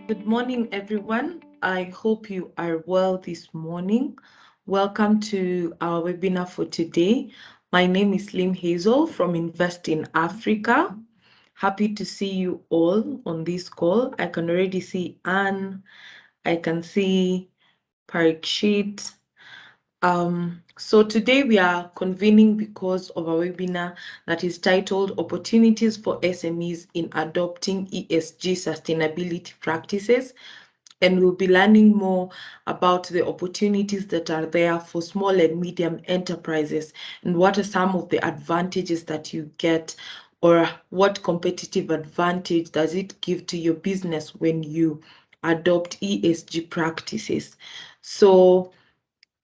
Good morning, everyone. I hope you are well this morning. Welcome to our webinar for today. My name is Lim Hazel from Invest in Africa. Happy to see you all on this call. I can already see Anne. I can see Parikshit. So today we are convening because of a webinar that is titled Opportunities for SMEs in Adopting ESG Sustainability Practices. And we'll be learning more about the opportunities that are there for small and medium enterprises and what are some of the advantages that you get, or what competitive advantage does it give to your business when you adopt ESG practices. So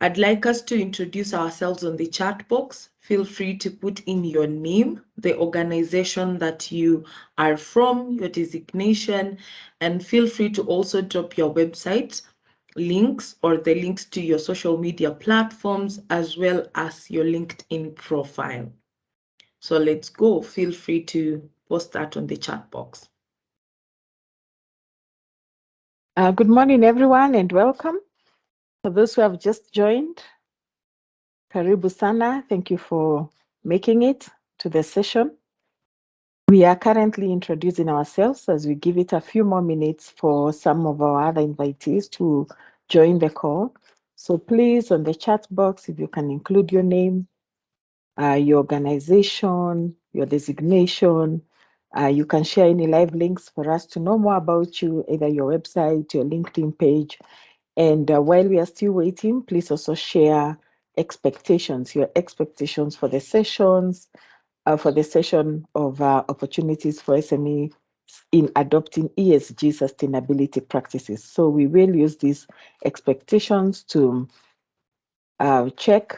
I'd like us to introduce ourselves on the chat box. Feel free to put in your name, the organization that you are from, your designation, and feel free to also drop your website links or the links to your social media platforms as well as your LinkedIn profile. So let's go. Feel free to post that on the chat box. Good morning, everyone, and welcome. For those who have just joined, Karibu Sana. Thank you for making it to the session. We are currently introducing ourselves as we give it a few more minutes for some of our other invitees to join the call. So please, on the chat box, if you can include your name, your organization, your designation. You can share any live links for us to know more about you, either your website, your LinkedIn page. And while we are still waiting, please also share expectations, your expectations for the sessions, for the session of opportunities for SME in adopting ESG sustainability practices. So we will use these expectations to check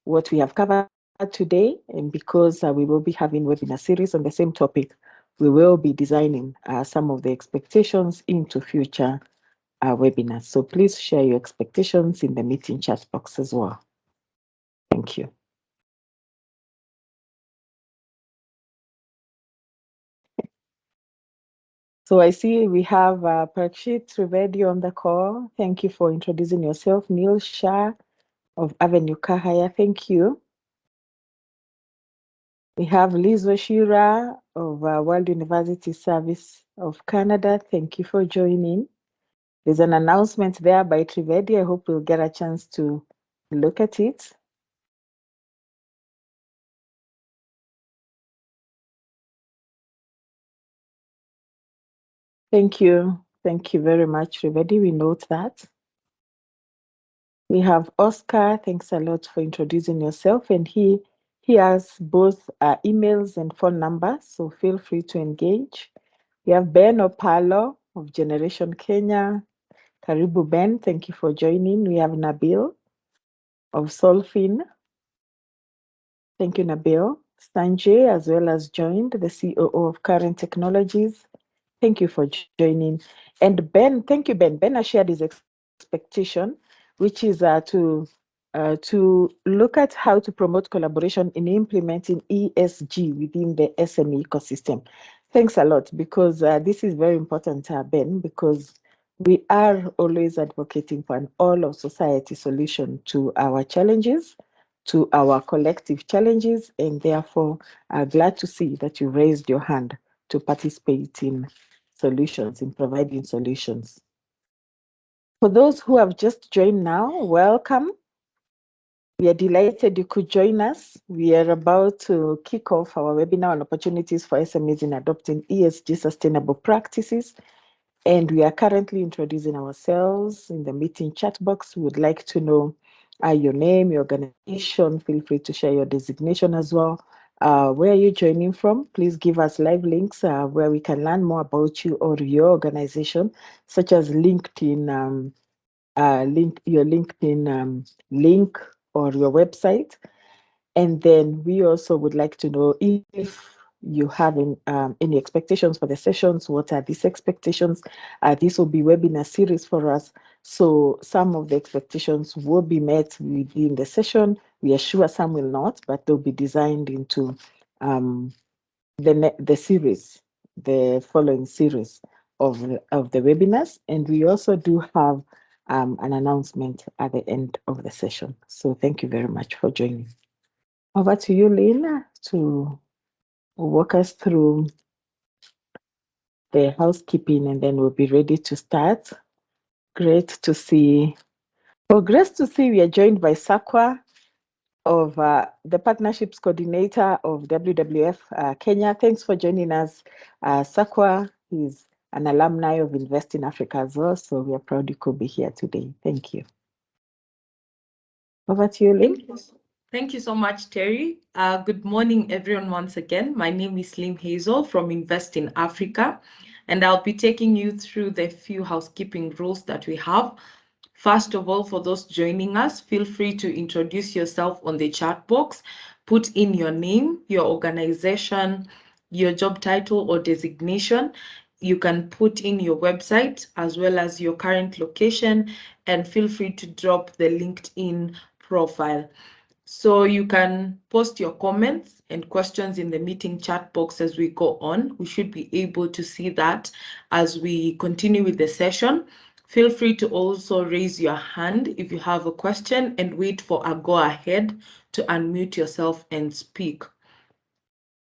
what we have covered today. And because we will be having webinar series on the same topic, we will be designing some of the expectations into future webinars. So please share your expectations in the meeting chat box as well. Thank you. So I see we have Parikshit Trivedi on the call. Thank you for introducing yourself. Neil Shah of Avenue Kahaya, thank you. We have Liz Washira of World University Service of Canada. Thank you for joining. There's an announcement there by Trivedi. I hope we'll get a chance to look at it. Thank you. Thank you very much, Trivedi. We note that. We have Oscar. Thanks a lot for introducing yourself. And he has both emails and phone numbers, so feel free to engage. We have Ben Opalo of Generation Kenya. Karibu Ben, thank you for joining. We have Nabil of Solfin. Thank you, Nabil. Sanjay as well as joined, the COO of Current Technologies. Thank you for joining. And Ben, thank you, Ben. Ben has shared his expectation, which is to look at how to promote collaboration in implementing ESG within the SME ecosystem. Thanks a lot, because this is very important, Ben, because we are always advocating for an all of society solution to our challenges, to our collective challenges, and therefore glad to see that you raised your hand to participate in solutions, in providing solutions. For those who have just joined now, welcome. We are delighted you could join us. We are about to kick off our webinar on opportunities for SMEs in adopting ESG sustainable practices. And we are currently introducing ourselves in the meeting chat box. We would like to know your name, your organization. Feel free to share your designation as well. Where are you joining from? Please give us live links where we can learn more about you or your organization, such as LinkedIn, your LinkedIn link or your website. And then we also would like to know if you have any expectations for the sessions. What are these expectations? This will be webinar series for us. So some of the expectations will be met within the session. We are sure some will not, but they'll be designed into the series, the following series of the webinars, and we also do have an announcement at the end of the session. So thank you very much for joining. Over to you, Lena, to walk us through the housekeeping, and then we'll be ready to start. Great to see. Well, great to see we are joined by Sakwa of the Partnerships Coordinator of WWF Kenya. Thanks for joining us, Sakwa. He's an alumni of Invest in Africa as well, so we are proud you could be here today. Thank you. Over to you, Lynn. Thank you so much, Terry. Good morning, everyone, once again. My name is Slim Hazel from Invest in Africa, and I'll be taking you through the few housekeeping rules that we have. First of all, for those joining us, feel free to introduce yourself on the chat box. Put in your name, your organization, your job title or designation. You can put in your website as well as your current location, and feel free to drop the LinkedIn profile. So you can post your comments and questions in the meeting chat box as we go on. We should be able to see that as we continue with the session. Feel free to also raise your hand if you have a question and wait for a go ahead to unmute yourself and speak.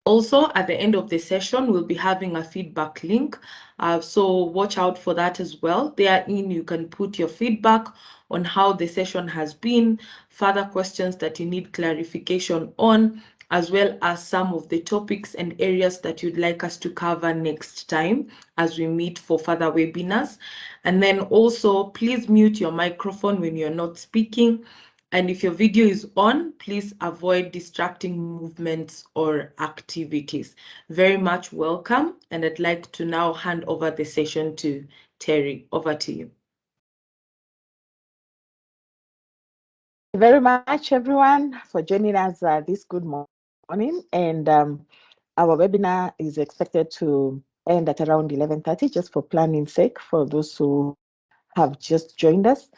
Also, at the end of the session, we'll be having a feedback link. So watch out for that as well. Therein, you can put your feedback on how the session has been, further questions that you need clarification on, as well as some of the topics and areas that you'd like us to cover next time as we meet for further webinars. And then also, please mute your microphone when you're not speaking. And if your video is on, please avoid distracting movements or activities. Very much welcome. And I'd like to now hand over the session to Terry. Over to you. Thank you very much, everyone, for joining us this good morning. And our webinar is expected to end at around 11:30, just for planning sake, for those who have just joined us.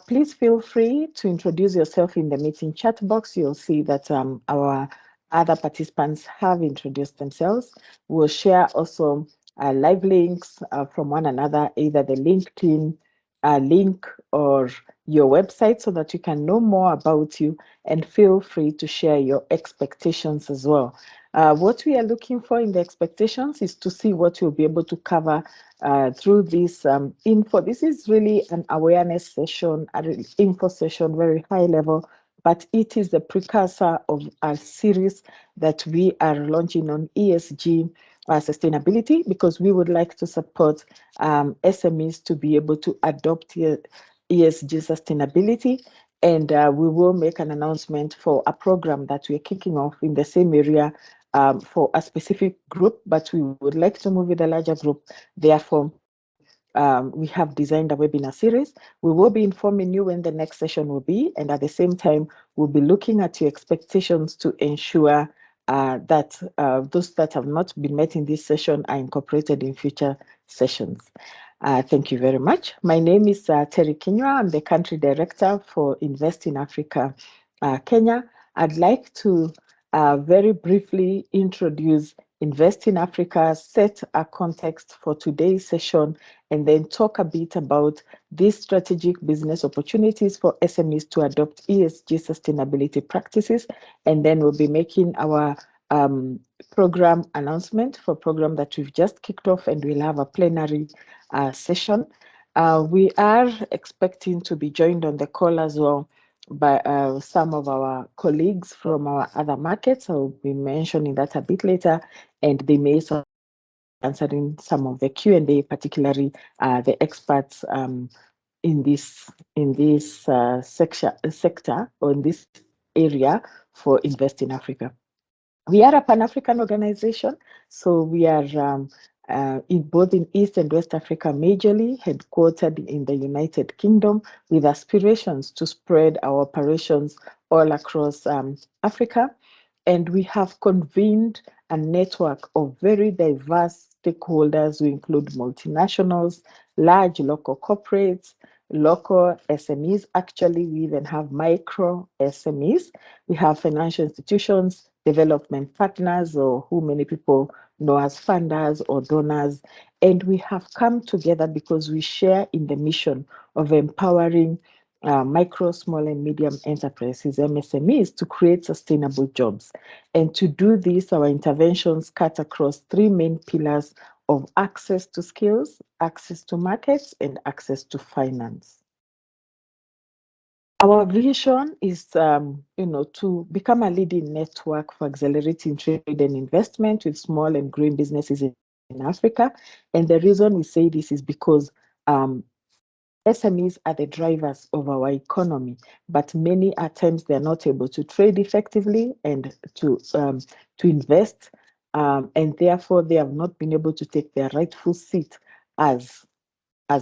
Please feel free to introduce yourself in the meeting chat box. You'll see that our other participants have introduced themselves. We'll share also live links from one another, either the LinkedIn link or your website, so that you can know more about you, and feel free to share your expectations as well. What we are looking for in the expectations is to see what you'll be able to cover through this info. This is really an awareness session, an info session, very high level, but it is the precursor of a series that we are launching on ESG sustainability, because we would like to support SMEs to be able to adopt ESG sustainability. And we will make an announcement for a program that we're kicking off in the same area for a specific group, but we would like to move with a larger group. Therefore, we have designed a webinar series. We will be informing you when the next session will be, and at the same time, we'll be looking at your expectations to ensure that those that have not been met in this session are incorporated in future sessions. Thank you very much. My name is Terry Kinyua. I'm the Country Director for Invest in Africa Kenya. I'd like to very briefly introduce Invest in Africa, set a context for today's session, and then talk a bit about these strategic business opportunities for SMEs to adopt ESG sustainability practices. And then we'll be making our program announcement for program that we've just kicked off, and we'll have a plenary session. We are expecting to be joined on the call as well by some of our colleagues from our other markets. I'll be mentioning that a bit later, and they may also be answering some of the Q&A, particularly the experts in this sector or in this area for Invest in Africa. We are a Pan-African organization, so we are both in East and West Africa, majorly headquartered in the United Kingdom, with aspirations to spread our operations all across Africa. And we have convened a network of very diverse stakeholders. We include multinationals, large local corporates, local SMEs. Actually, we even have micro SMEs. We have financial institutions, development partners, or who many people know as funders or donors. And we have come together because we share in the mission of empowering micro, small, and medium enterprises, MSMEs, to create sustainable jobs. And to do this, our interventions cut across three main pillars of access to skills, access to markets, and access to finance. Our vision is, to become a leading network for accelerating trade and investment with small and growing businesses in Africa. And the reason we say this is because um, SMEs are the drivers of our economy, but many at times they are not able to trade effectively and to invest, and therefore they have not been able to take their rightful seat as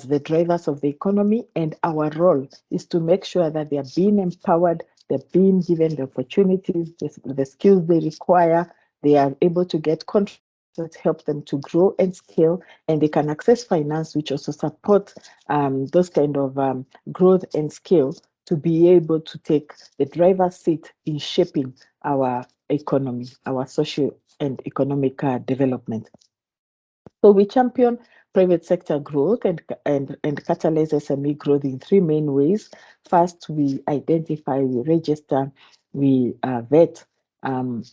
the drivers of the economy. And our role is to make sure that they are being empowered, they're being given the opportunities, the skills they require, they are able to get contracts that help them to grow and scale, and they can access finance, which also support those kind of growth and scale, to be able to take the driver's seat in shaping our economy, our social and economic development. So we champion private sector growth and catalyze SME growth in three main ways. First, we identify, we register, we vet um,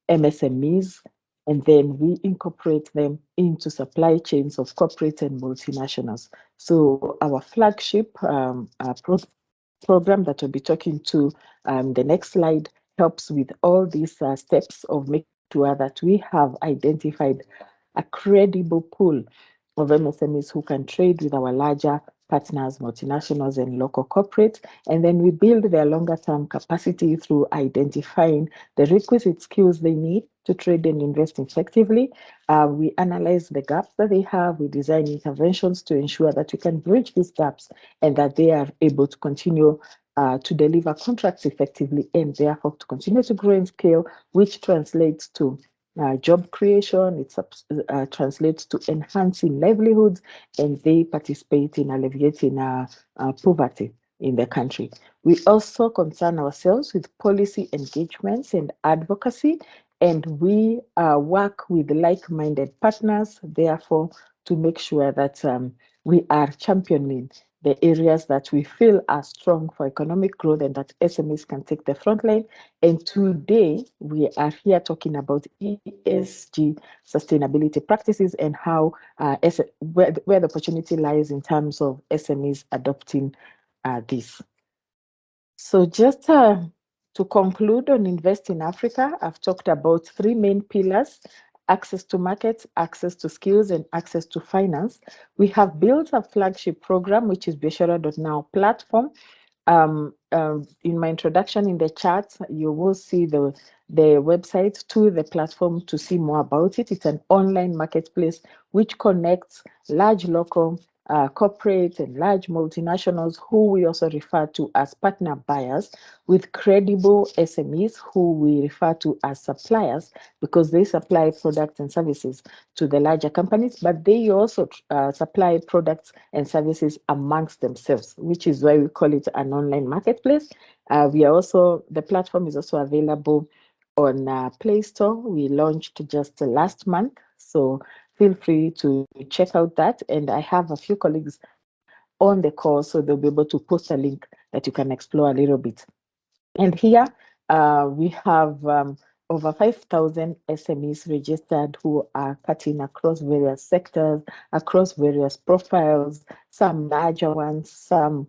MSMEs, and then we incorporate them into supply chains of corporate and multinationals. So our flagship program that we'll be talking to the next slide helps with all these steps of making sure that we have identified a credible pool of MSMEs who can trade with our larger partners, multinationals, and local corporates. And then we build their longer term capacity through identifying the requisite skills they need to trade and invest effectively. We analyze the gaps that they have. We design interventions to ensure that we can bridge these gaps and that they are able to continue to deliver contracts effectively and therefore to continue to grow and scale, which translates to job creation, it translates to enhancing livelihoods, and they participate in alleviating poverty in the country. We also concern ourselves with policy engagements and advocacy, and we work with like-minded partners, therefore, to make sure that we are championing the areas that we feel are strong for economic growth and that SMEs can take the front line. And today we are here talking about ESG sustainability practices and how where the opportunity lies in terms of SMEs adopting this. So just to conclude on Invest in Africa, I've talked about three main pillars: access to markets, access to skills, and access to finance. We have built a flagship program, which is Biashara.now platform. In my introduction in the chat, you will see the website to the platform to see more about it. It's an online marketplace which connects large local corporate and large multinationals, who we also refer to as partner buyers, with credible SMEs, who we refer to as suppliers, because they supply products and services to the larger companies, but they also supply products and services amongst themselves, which is why we call it an online marketplace. The platform is also available on Play Store. We launched just last month, so feel free to check out that. And I have a few colleagues on the call, so they'll be able to post a link that you can explore a little bit. And here we have over 5,000 SMEs registered who are cutting across various sectors, across various profiles, some larger ones, some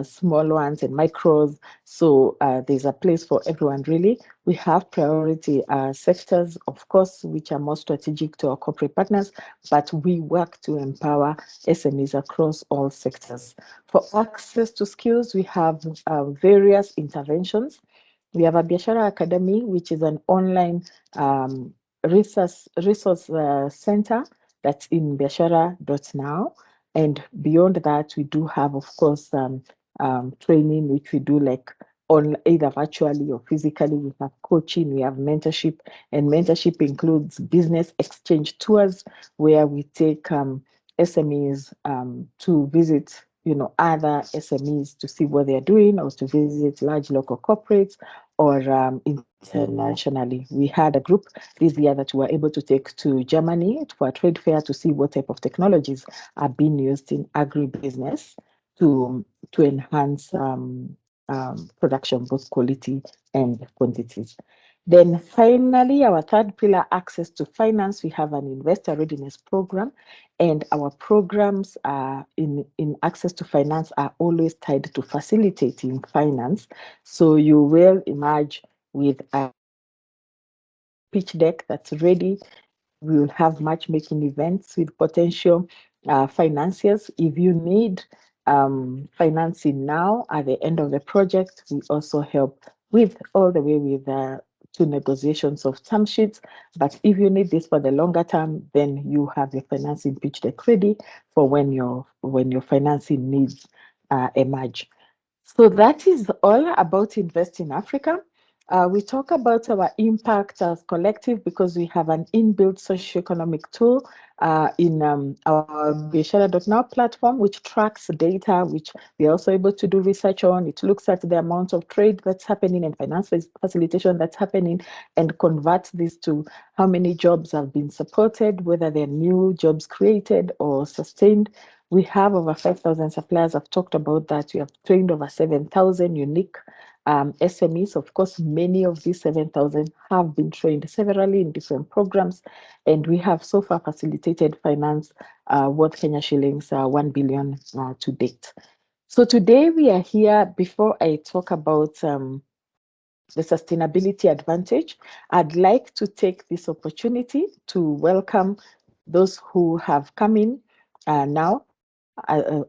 small ones and micros. So there's a place for everyone, really. We have priority sectors, of course, which are more strategic to our corporate partners, but we work to empower SMEs across all sectors. For access to skills, we have various interventions. We have a Biashara Academy, which is an online resource center that's in biashara.now. And beyond that, we do have, of course, training, which we do like on either virtually or physically. We have coaching, we have mentorship, and mentorship includes business exchange tours, where we take SMEs to visit other SMEs to see what they're doing, or to visit large local corporates, or internationally. We had a group this year that we were able to take to Germany for a trade fair to see what type of technologies are being used in agribusiness to to enhance production, both quality and quantities. Then finally, our third pillar, access to finance. We have an investor readiness program, and our programs are in access to finance are always tied to facilitating finance. So you will emerge with a pitch deck that's ready. We will have matchmaking events with potential financiers. If you need financing now at the end of the project, we also help with all the way with to negotiations of term sheets. But if you need this for the longer term, then you have your financing pitch deck ready for when your financing needs emerge. So that is all about Invest in Africa. We talk about our impact as collective because we have an inbuilt socioeconomic tool in our Biashara.now platform, which tracks data, which we are also able to do research on. It looks at the amount of trade that's happening and finance facilitation that's happening and converts this to how many jobs have been supported, whether they're new jobs created or sustained. We have over 5,000 suppliers. I've talked about that. We have trained over 7,000 unique SMEs. Of course, many of these 7,000 have been trained severally in different programs, and we have so far facilitated finance worth Kenya shillings 1 billion to date. So today we are here. Before I talk about the sustainability advantage, I'd like to take this opportunity to welcome those who have come in now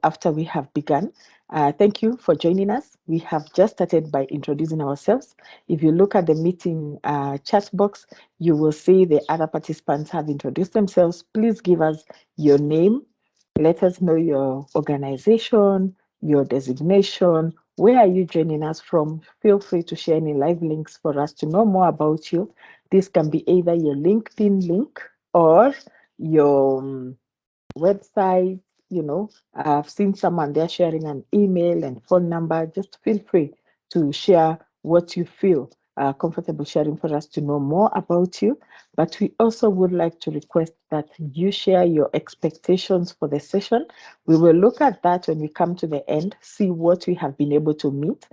after we have begun. Thank you for joining us. We have just started by introducing ourselves. If you look at the meeting chat box, you will see the other participants have introduced themselves. Please give us your name. Let us know your organization, your designation. Where are you joining us from? Feel free to share any live links for us to know more about you. This can be either your LinkedIn link or your website. I've seen someone there sharing an email and phone number. Just feel free to share what you feel comfortable sharing for us to know more about you. But we also would like to request that you share your expectations for the session. We will look at that when we come to the end, see what we have been able to meet.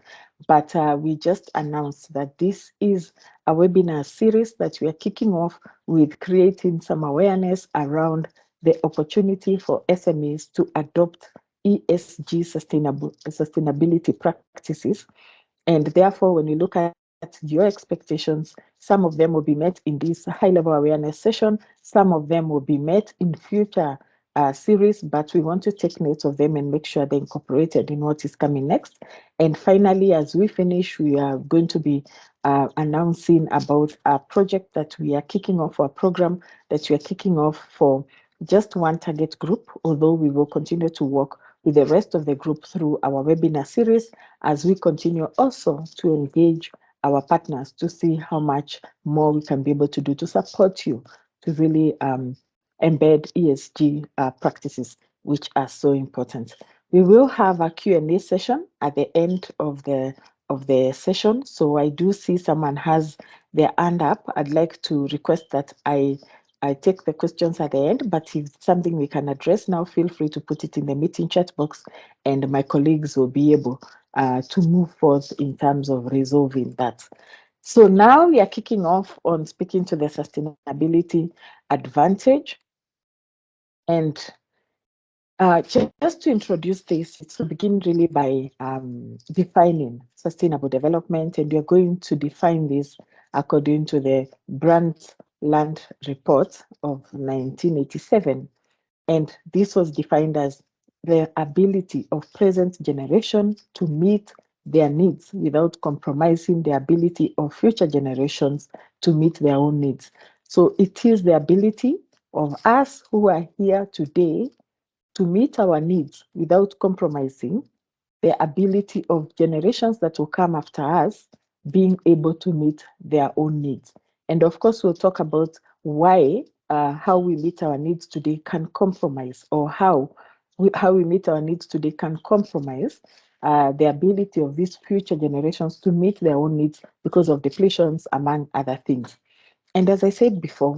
But we just announced that this is a webinar series that we are kicking off with creating some awareness around the opportunity for SMEs to adopt ESG sustainability practices. And therefore, when you look at your expectations, some of them will be met in this high-level awareness session. Some of them will be met in future series, but we want to take notes of them and make sure they're incorporated in what is coming next. And finally, as we finish, we are going to be announcing about a project that we are kicking off, or a program that we are kicking off for just one target group, although we will continue to work with the rest of the group through our webinar series as we continue also to engage our partners to see how much more we can be able to do to support you to really embed ESG practices, which are so important. We will have a Q&A session at the end of the session. So I do see someone has their hand up. I'd like to request that I take the questions at the end, but if it's something we can address now, feel free to put it in the meeting chat box, and my colleagues will be able to move forward in terms of resolving that. So now we are kicking off on speaking to the sustainability advantage. And just to introduce this, it's to begin really by defining sustainable development, and you're going to define this according to the Brundtland Report of 1987. And this was defined as the ability of present generation to meet their needs without compromising the ability of future generations to meet their own needs. So it is the ability of us who are here today to meet our needs without compromising the ability of generations that will come after us being able to meet their own needs. And of course, we'll talk about why, how we meet our needs today can compromise, or how we meet our needs today can compromise the ability of these future generations to meet their own needs because of depletions, among other things. And as I said before,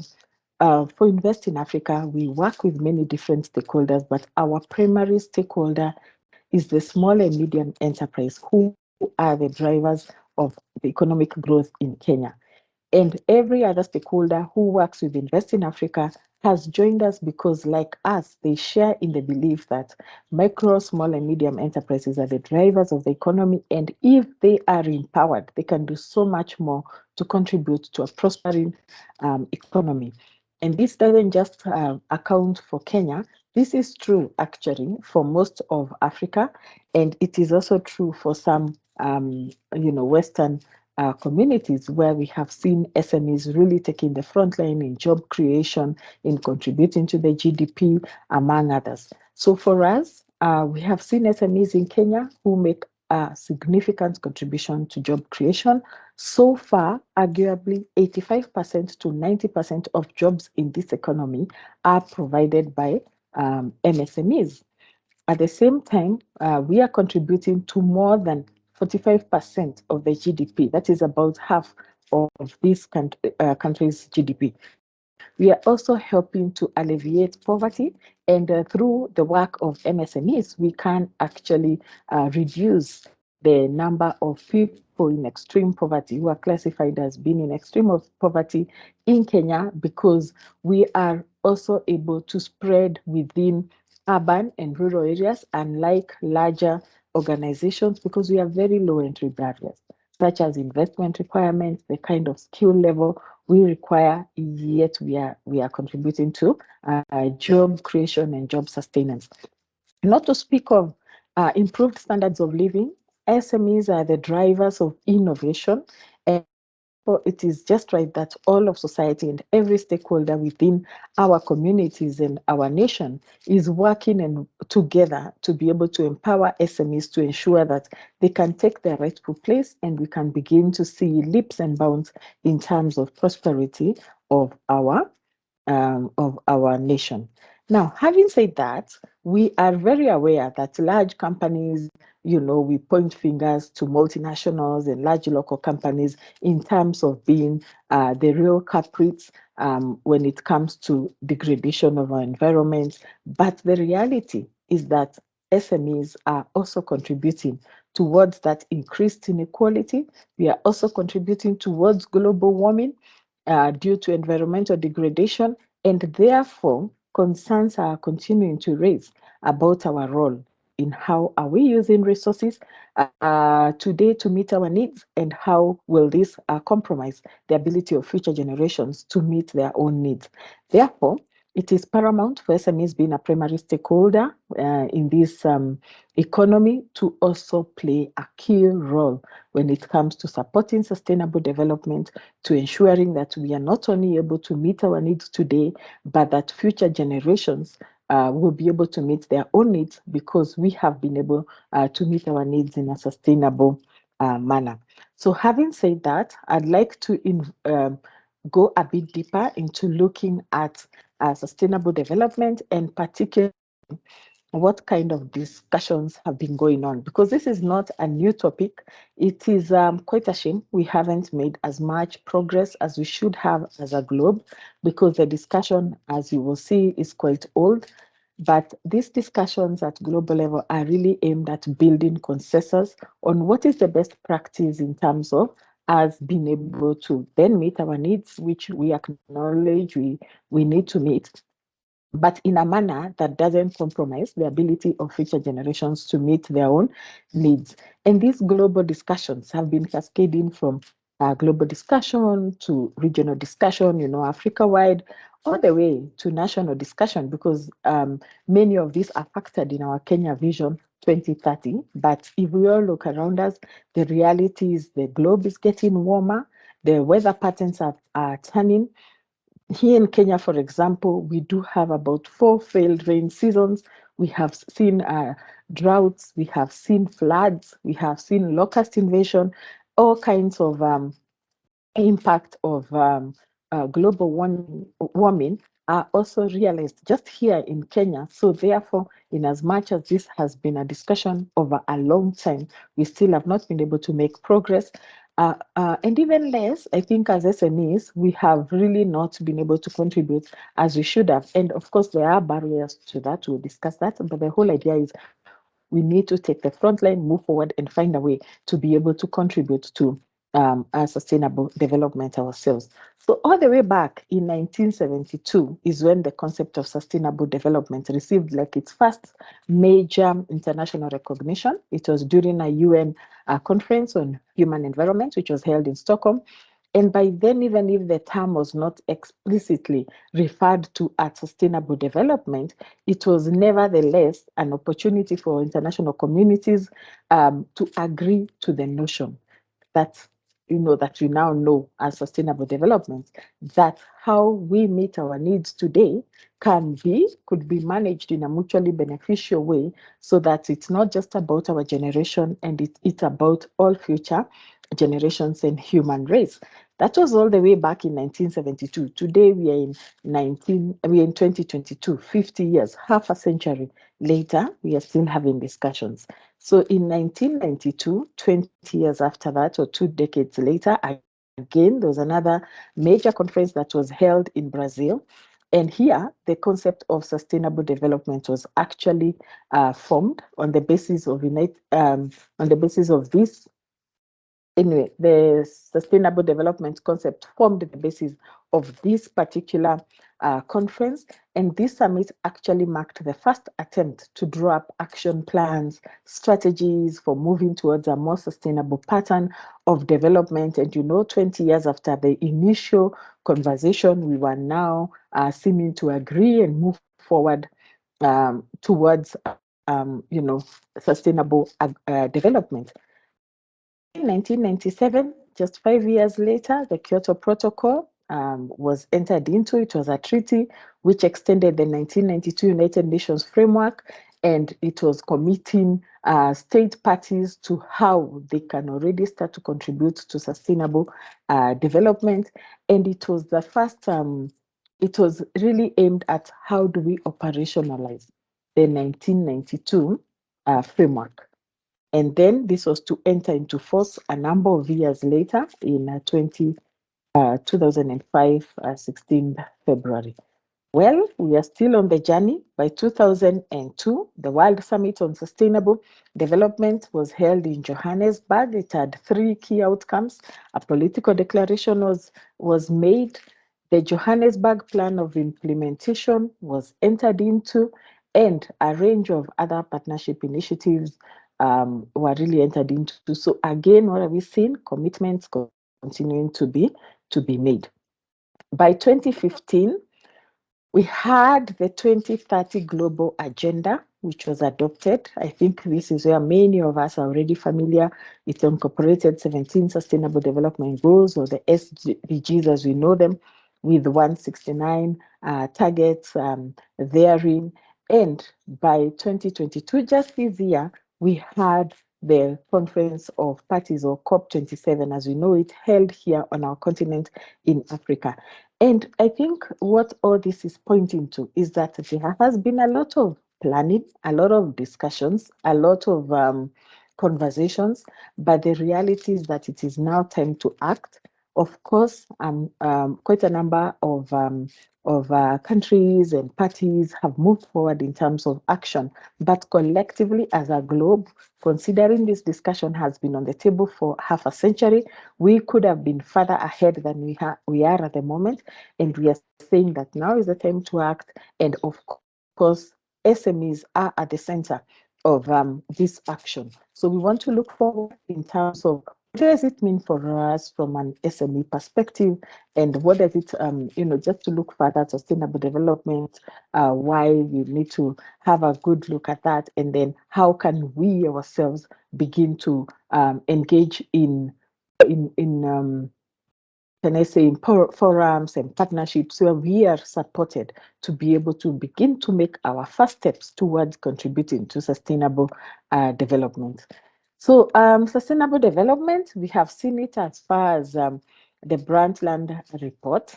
for Invest in Africa, we work with many different stakeholders, but our primary stakeholder is the small and medium enterprise who are the drivers of the economic growth in Kenya. And every other stakeholder who works with Invest in Africa has joined us because, like us, they share in the belief that micro, small, and medium enterprises are the drivers of the economy. And if they are empowered, they can do so much more to contribute to a prospering economy. And this doesn't just account for Kenya. This is true actually for most of Africa, and it is also true for some, Western communities where we have seen SMEs really taking the front line in job creation, in contributing to the GDP, among others. So for us, we have seen SMEs in Kenya who make a significant contribution to job creation. So far, arguably 85% to 90% of jobs in this economy are provided by MSMEs. At the same time, we are contributing to more than 45% of the GDP. That is about half of this country's GDP. We are also helping to alleviate poverty, and through the work of MSMEs, we can actually reduce the number of people in extreme poverty who are classified as being in extreme of poverty in Kenya, because we are also able to spread within urban and rural areas, unlike larger organizations, because we have very low entry barriers, such as investment requirements, the kind of skill level we require, yet we are contributing to job creation and job sustenance. Not to speak of improved standards of living. SMEs are the drivers of innovation, and therefore it is just right that all of society and every stakeholder within our communities and our nation is working and together to be able to empower SMEs to ensure that they can take their rightful place, and we can begin to see leaps and bounds in terms of prosperity of our nation. Now, having said that, we are very aware that large companies, we point fingers to multinationals and large local companies in terms of being the real culprits when it comes to degradation of our environment. But the reality is that SMEs are also contributing towards that increased inequality. We are also contributing towards global warming due to environmental degradation, and therefore concerns are continuing to raise about our role in how are we using resources today to meet our needs, and how will this compromise the ability of future generations to meet their own needs. Therefore, it is paramount for SMEs being a primary stakeholder in this economy to also play a key role when it comes to supporting sustainable development, to ensuring that we are not only able to meet our needs today, but that future generations will be able to meet their own needs, because we have been able to meet our needs in a sustainable manner. So having said that, I'd like to go a bit deeper into looking at sustainable development, and particularly what kind of discussions have been going on, because this is not a new topic. It is quite a shame we haven't made as much progress as we should have as a globe, because the discussion, as you will see, is quite old. But these discussions at global level are really aimed at building consensus on what is the best practice in terms of us being able to then meet our needs, which we acknowledge we need to meet, but in a manner that doesn't compromise the ability of future generations to meet their own needs. And these global discussions have been cascading from global discussion to regional discussion, Africa wide, all the way to national discussion, because many of these are factored in our Kenya Vision 2030. But if we all look around us, the reality is the globe is getting warmer, the weather patterns are turning. Here in Kenya, for example, we do have about 4 failed rain seasons. We have seen droughts, we have seen floods, we have seen locust invasion, all kinds of impact of global warming are also realized just here in Kenya. So therefore, in as much as this has been a discussion over a long time, we still have not been able to make progress. And even less, I think as SMEs, we have really not been able to contribute as we should have. And of course, there are barriers to that. We'll discuss that. But the whole idea is we need to take the front line, move forward, and find a way to be able to contribute to our sustainable development ourselves. So all the way back in 1972 is when the concept of sustainable development received like its first major international recognition. It was during a UN conference on human environment, which was held in Stockholm. And by then, even if the term was not explicitly referred to as sustainable development, it was nevertheless an opportunity for international communities to agree to the notion that that we now know as sustainable development, that how we meet our needs today could be managed in a mutually beneficial way, so that it's not just about our generation, and it's about all future generations and human race. That was all the way back in 1972. Today we are in 2022, 50 years, half a century later, we are still having discussions. So in 1992, 20 years after that, or 2 decades later, again, there was another major conference that was held in Brazil. And here, the concept of sustainable development was actually formed on the basis of this. Anyway, the sustainable development concept formed the basis of this particular conference. And this summit actually marked the first attempt to draw up action plans, strategies for moving towards a more sustainable pattern of development. And 20 years after the initial conversation, we were now seeming to agree and move forward towards sustainable development. In 1997, just 5 years later, the Kyoto Protocol was entered into. It was a treaty which extended the 1992 United Nations framework, and it was committing state parties to how they can already start to contribute to sustainable development. And it was the first, it was really aimed at how do we operationalize the 1992 framework. And then this was to enter into force a number of years later in 2005, 16th February. Well, we are still on the journey. By 2002, the World Summit on Sustainable Development was held in Johannesburg. It had three key outcomes. A political declaration was made. The Johannesburg Plan of Implementation was entered into, and a range of other partnership initiatives were really entered into. So again, what have we seen? Commitments continuing to be made. By 2015, we had the 2030 Global Agenda, which was adopted. I think this is where many of us are already familiar. It incorporated 17 Sustainable Development Goals, or the SDGs as we know them, with 169 targets therein. And by 2022, just this year, we had the Conference of Parties, or COP27, as we know it, held here on our continent in Africa. And I think what all this is pointing to is that there has been a lot of planning, a lot of discussions, a lot of conversations, but the reality is that it is now time to act. Of course, quite a number of countries and parties have moved forward in terms of action, but collectively as a globe, considering this discussion has been on the table for half a century, we could have been further ahead than we are at the moment. And we are saying that now is the time to act. And of course, SMEs are at the center of this action. So we want to look forward in terms of what does it mean for us from an SME perspective, and what does it, just to look further at sustainable development, why we need to have a good look at that, and then how can we ourselves begin to engage in can I say, in forums and partnerships where we are supported to be able to begin to make our first steps towards contributing to sustainable development. So sustainable development, we have seen it as far as the Brundtland Report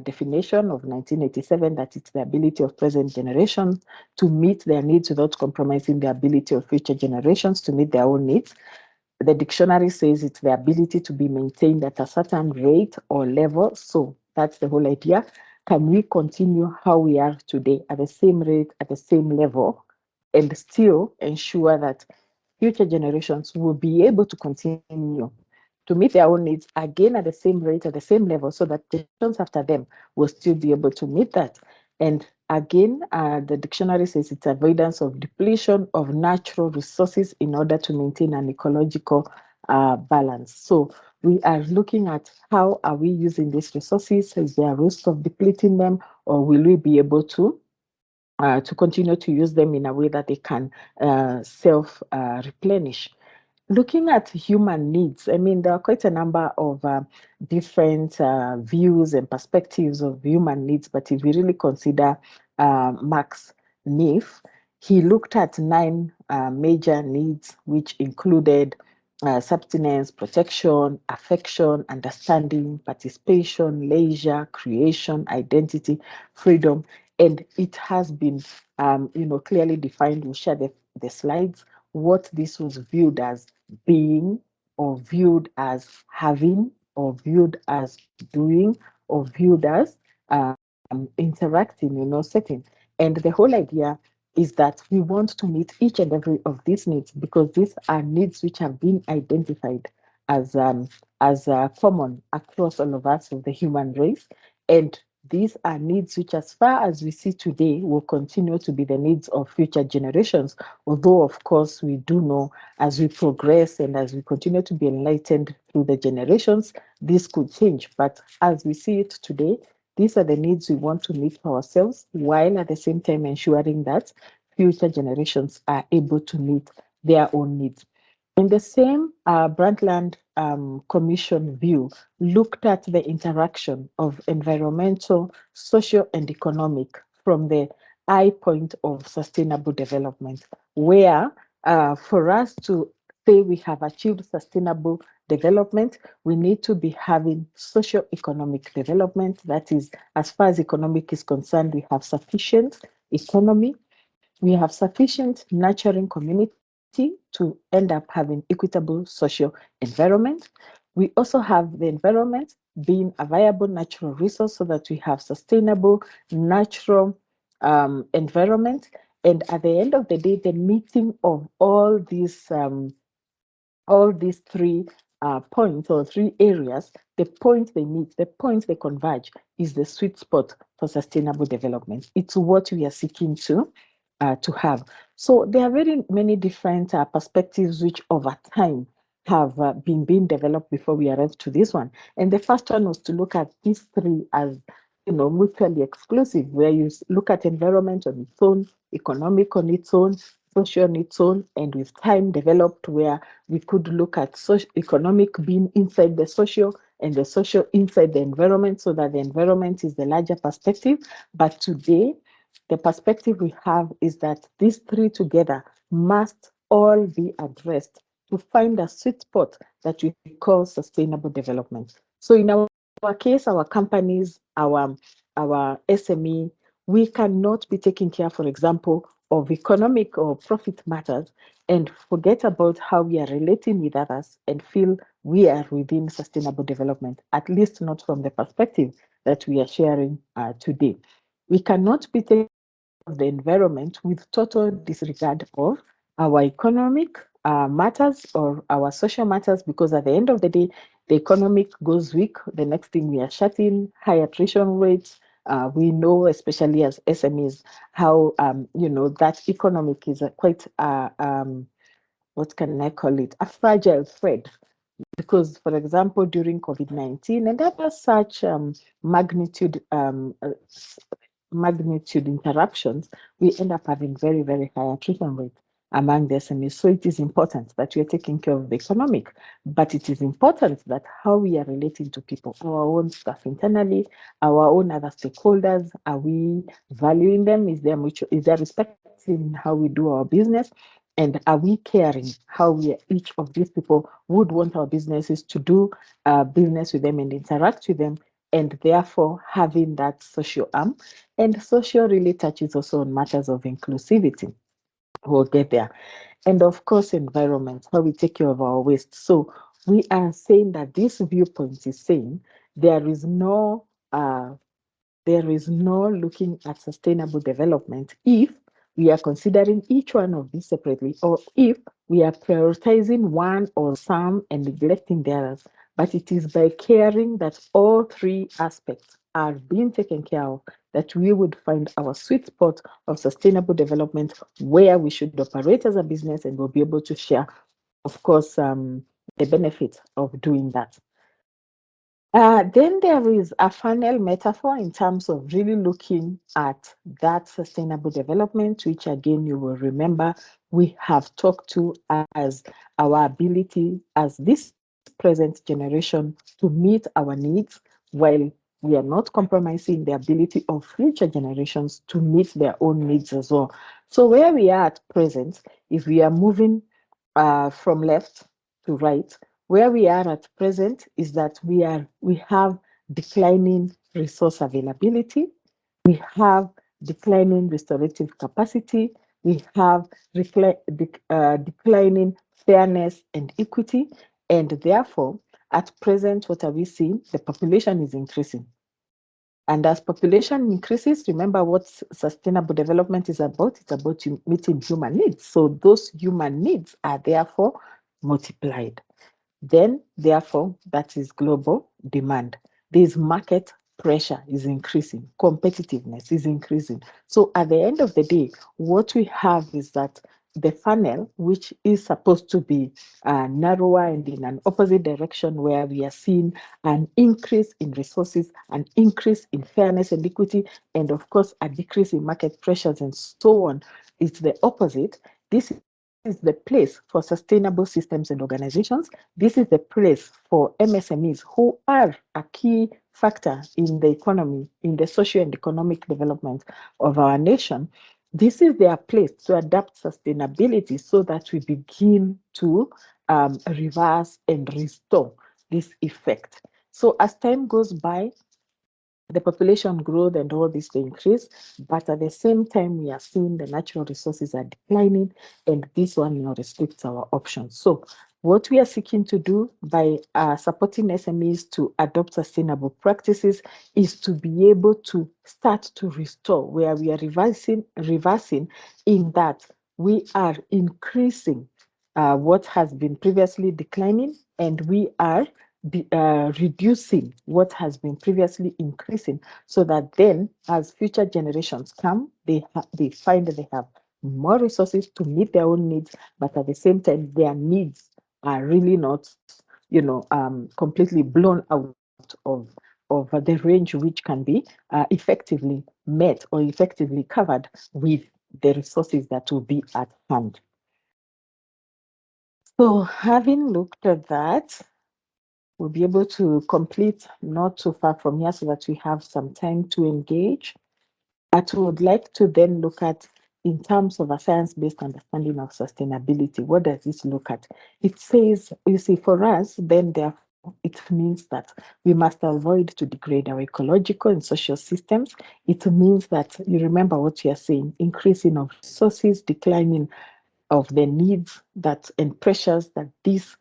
definition of 1987, that it's the ability of present generations to meet their needs without compromising the ability of future generations to meet their own needs. The dictionary says it's the ability to be maintained at a certain rate or level. So that's the whole idea. Can we continue how we are today at the same rate, at the same level, and still ensure that future generations will be able to continue to meet their own needs again at the same rate, at the same level, so that generations after them will still be able to meet that. And again, the dictionary says it's avoidance of depletion of natural resources in order to maintain an ecological balance. So we are looking at how are we using these resources? Is there a risk of depleting them, or will we be able to continue to use them in a way that they can self replenish? Looking at human needs, I mean, there are quite a number of different views and perspectives of human needs, but if we really consider Max Neff, he looked at nine major needs, which included subsistence, protection, affection, understanding, participation, leisure, creation, identity, freedom, and it has been, clearly defined. We share the slides what this was viewed as being, or viewed as having, or viewed as doing, or viewed as interacting, setting. And the whole idea is that we want to meet each and every of these needs, because these are needs which have been identified as common across all of us of the human race. And these are needs which, as far as we see today, will continue to be the needs of future generations. Although, of course, we do know as we progress and as we continue to be enlightened through the generations, this could change. But as we see it today, these are the needs we want to meet for ourselves, while at the same time ensuring that future generations are able to meet their own needs. In the same Brundtland Commission view, looked at the interaction of environmental, social, and economic from the eye point of sustainable development, where for us to say we have achieved sustainable development, we need to be having socio-economic development. That is, as far as economic is concerned, we have sufficient economy, we have sufficient nurturing community to end up having equitable social environment. We also have the environment being a viable natural resource so that we have sustainable natural environment. And at the end of the day, the meeting of all these three points or three areas, the point they meet, the point they converge is the sweet spot for sustainable development. It's what we are seeking to have. So there are very many different perspectives which over time have been being developed before we arrived to this one. And the first one was to look at these three as mutually exclusive, where you look at environment on its own, economic on its own, social on its own, and with time developed where we could look at economic being inside the social and the social inside the environment, so that the environment is the larger perspective. But today, the perspective we have is that these three together must all be addressed to find a sweet spot that we call sustainable development. So in our case, our companies, our SME, we cannot be taking care, for example, of economic or profit matters and forget about how we are relating with others and feel we are within sustainable development, at least not from the perspective that we are sharing today. We cannot be taking of the environment with total disregard of our economic matters or our social matters, because at the end of the day, the economic goes weak. The next thing we are shutting, high attrition rates. We know, especially as SMEs, how that economic is a quite what can I call it, a fragile thread, because, for example, during COVID-19 and other such magnitude magnitude interruptions, we end up having very, very high attrition rate among the SMEs. So it is important that we are taking care of the economic, but it is important that how we are relating to people, our own staff internally, our own other stakeholders, are we valuing them? Is there respect in how we do our business? And are we caring how each of these people would want our businesses to do business with them and interact with them, and therefore having that social arm. And social really touches also on matters of inclusivity. We'll get there. And of course, environment, how we take care of our waste. So we are saying that this viewpoint is saying there is no uh, there is no looking at sustainable development if we are considering each one of these separately, or if we are prioritizing one or some and neglecting the others. But it is by caring that all three aspects are being taken care of that we would find our sweet spot of sustainable development where we should operate as a business, and we'll be able to share, of course, the benefit of doing that. Then there is a funnel metaphor in terms of really looking at that sustainable development, which again you will remember we have talked to as our ability as this present generation to meet our needs while we are not compromising the ability of future generations to meet their own needs as well. So where we are at present, if we are moving from left to right, where we are at present is that we have declining resource availability, we have declining restorative capacity, we have declining fairness and equity, and therefore, at present, what are we seeing? The population is increasing. And as population increases, remember what sustainable development is about. It's about meeting human needs. So those human needs are therefore multiplied. Then, therefore, that is global demand. This market pressure is increasing, competitiveness is increasing. So, at the end of the day, what we have is that the funnel, which is supposed to be narrower and in an opposite direction, where we are seeing an increase in resources, an increase in fairness and equity, and of course, a decrease in market pressures and so on, it's the opposite. This is the place for sustainable systems and organizations. This is the place for MSMEs, who are a key factor in the economy, in the socio and economic development of our nation. This is their place to adapt sustainability so that we begin to reverse and restore this effect. So as time goes by, the population growth and all this they increase, but at the same time we are seeing the natural resources are declining, and this one now restricts our options. So what we are seeking to do by supporting SMEs to adopt sustainable practices is to be able to start to restore, where we are reversing in that we are increasing what has been previously declining, and we are reducing what has been previously increasing, so that then as future generations come, they find that they have more resources to meet their own needs, but at the same time their needs are really not, completely blown out of the range which can be effectively met or effectively covered with the resources that will be at hand. So having looked at that, we'll be able to complete not too far from here so that we have some time to engage. But we would like to then look at, in terms of a science-based understanding of sustainability, what does this look at? It says, you see, for us, then therefore, it means that we must avoid to degrade our ecological and social systems. It means that you remember what you are saying, increasing of resources, declining of the needs that and pressures that these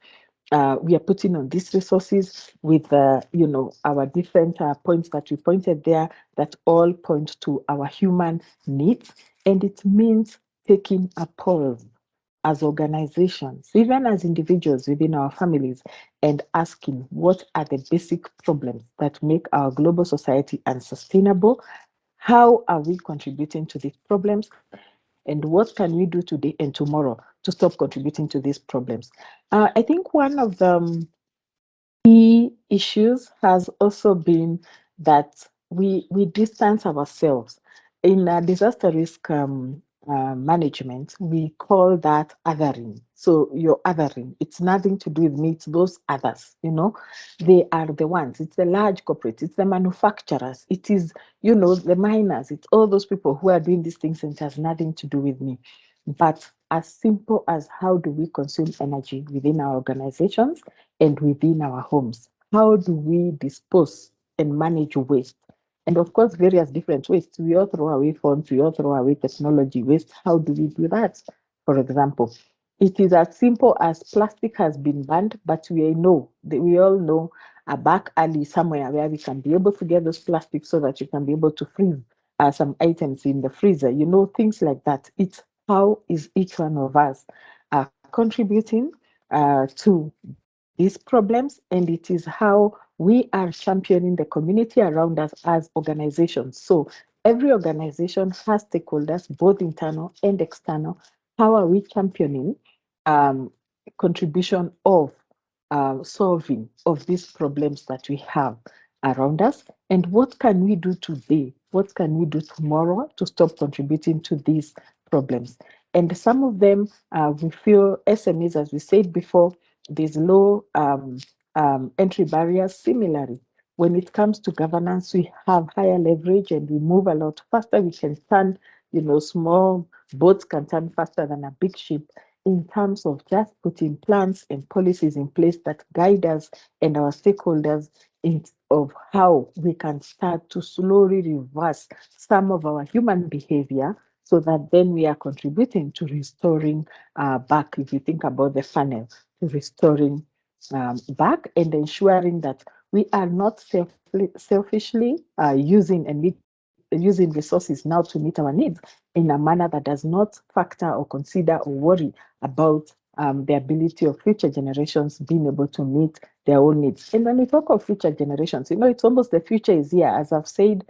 we are putting on these resources with our different points that we pointed there that all point to our human needs, and it means taking a pause as organizations, even as individuals within our families, and asking what are the basic problems that make our global society unsustainable. How are we contributing to these problems? And what can we do today and tomorrow to stop contributing to these problems? I think one of the key issues has also been that we distance ourselves. In disaster risk management, we call that othering. So you're othering. It's nothing to do with me, it's those others, they are the ones. It's the large corporates, it's the manufacturers, it is, the miners, it's all those people who are doing these things, and it has nothing to do with me. But as simple as how do we consume energy within our organizations and within our homes? How do we dispose and manage waste? And of course, various different waste. We all throw away phones, we all throw away technology waste. How do we do that? For example, it is as simple as plastic has been banned, but we all know a back alley somewhere where we can be able to get those plastics so that you can be able to freeze some items in the freezer, things like that. It's how is each one of us contributing to these problems, and it is how we are championing the community around us as organizations. So every organization has stakeholders, both internal and external. How are we championing um, contribution of solving of these problems that we have around us, and what can we do today, what can we do tomorrow to stop contributing to these problems? And some of them, we feel SMEs, as we said before, there's low entry barriers. Similarly, when it comes to governance, we have higher leverage and we move a lot faster. We can turn, small boats can turn faster than a big ship in terms of just putting plans and policies in place that guide us and our stakeholders in of how we can start to slowly reverse some of our human behavior so that then we are contributing to restoring back, if you think about the funnel, to restoring back and ensuring that we are not selfishly using resources now to meet our needs in a manner that does not factor or consider or worry about the ability of future generations being able to meet their own needs. And when we talk of future generations, it's almost the future is here. As I've said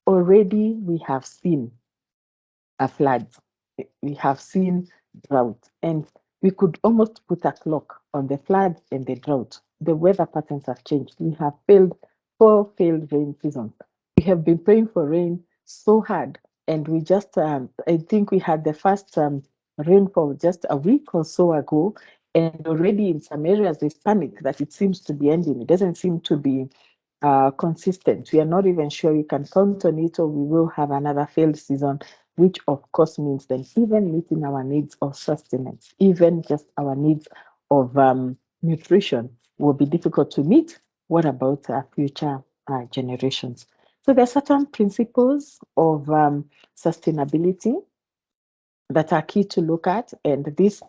already, we have seen a flood. We have seen drought, and we could almost put a clock on the flood and the drought. The weather patterns have changed. We have four failed rain seasons. We have been praying for rain so hard, and we just, I think we had the first rainfall just a week or so ago, and already in some areas there's panic that it seems to be ending. It doesn't seem to be consistent. We are not even sure we can count on it, or we will have another failed season, which of course means then even meeting our needs of sustenance, even just our needs of nutrition will be difficult to meet. What about our future generations? So there are certain principles of sustainability that are key to look at, and these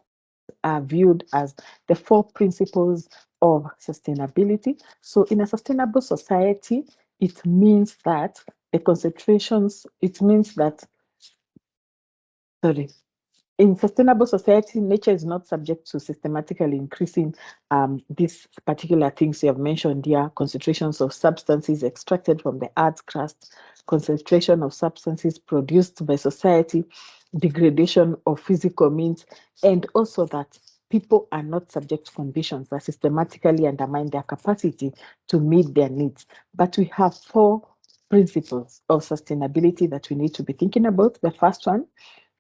are viewed as the four principles of sustainability. So in a sustainable society, it means that it means that, sorry, in sustainable society, nature is not subject to systematically increasing these particular things you have mentioned here: concentrations of substances extracted from the earth's crust, concentration of substances produced by society, degradation of physical means, and also that people are not subject to conditions that systematically undermine their capacity to meet their needs. But we have four principles of sustainability that we need to be thinking about. The first one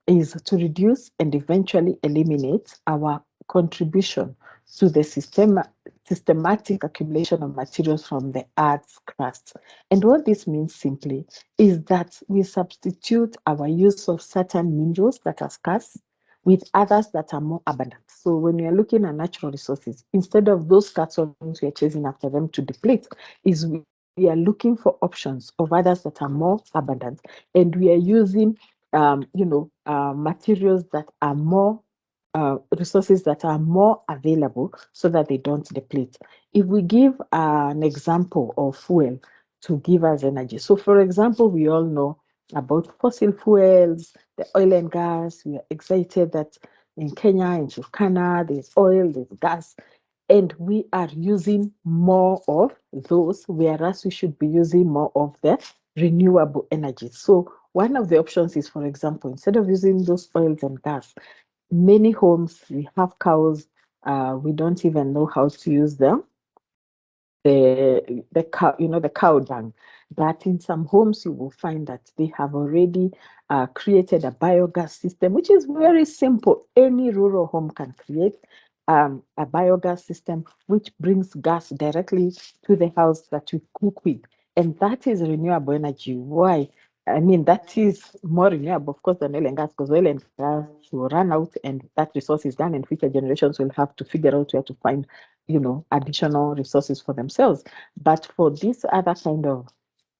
is to reduce and eventually eliminate our contribution to the systematic accumulation of materials from the earth's crust. And what this means simply is that we substitute our use of certain minerals that are scarce with others that are more abundant. So when we are looking at natural resources, instead of those scarce ones, we are chasing after them to deplete, we are looking for options of others that are more abundant, and we are using materials that are more resources that are more available so that they don't deplete. If we give an example of fuel to give us energy, so for example, we all know about fossil fuels, the oil and gas. We are excited that in Kenya, in Turkana, there's oil, there's gas, and we are using more of those, whereas we should be using more of the renewable energy. So one of the options is, for example, instead of using those oils and gas, many homes we have cows. We don't even know how to use them. The cow, the cow dung. But in some homes, you will find that they have already created a biogas system, which is very simple. Any rural home can create a biogas system, which brings gas directly to the house that we cook with, and that is renewable energy. Why? I mean, that is more renewable, of course, than oil and gas, because oil and gas will run out and that resource is done, and future generations will have to figure out where to find, additional resources for themselves. But for this other kind of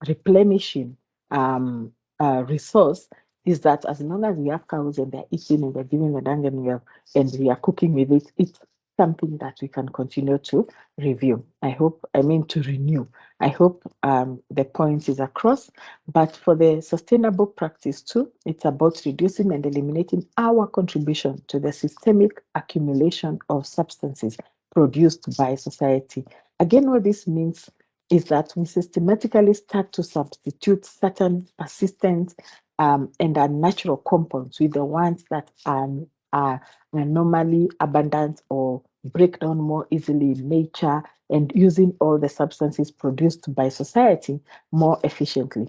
replenishing um, resource, is that as long as we have cows and they're eating and they're giving the dung and we are cooking with it, it's something that we can continue to review. To renew. I hope the point is across. But for the sustainable practice too, it's about reducing and eliminating our contribution to the systemic accumulation of substances produced by society. Again, what this means is that we systematically start to substitute certain persistent and unnatural compounds with the ones that are normally abundant or break down more easily in nature, and using all the substances produced by society more efficiently.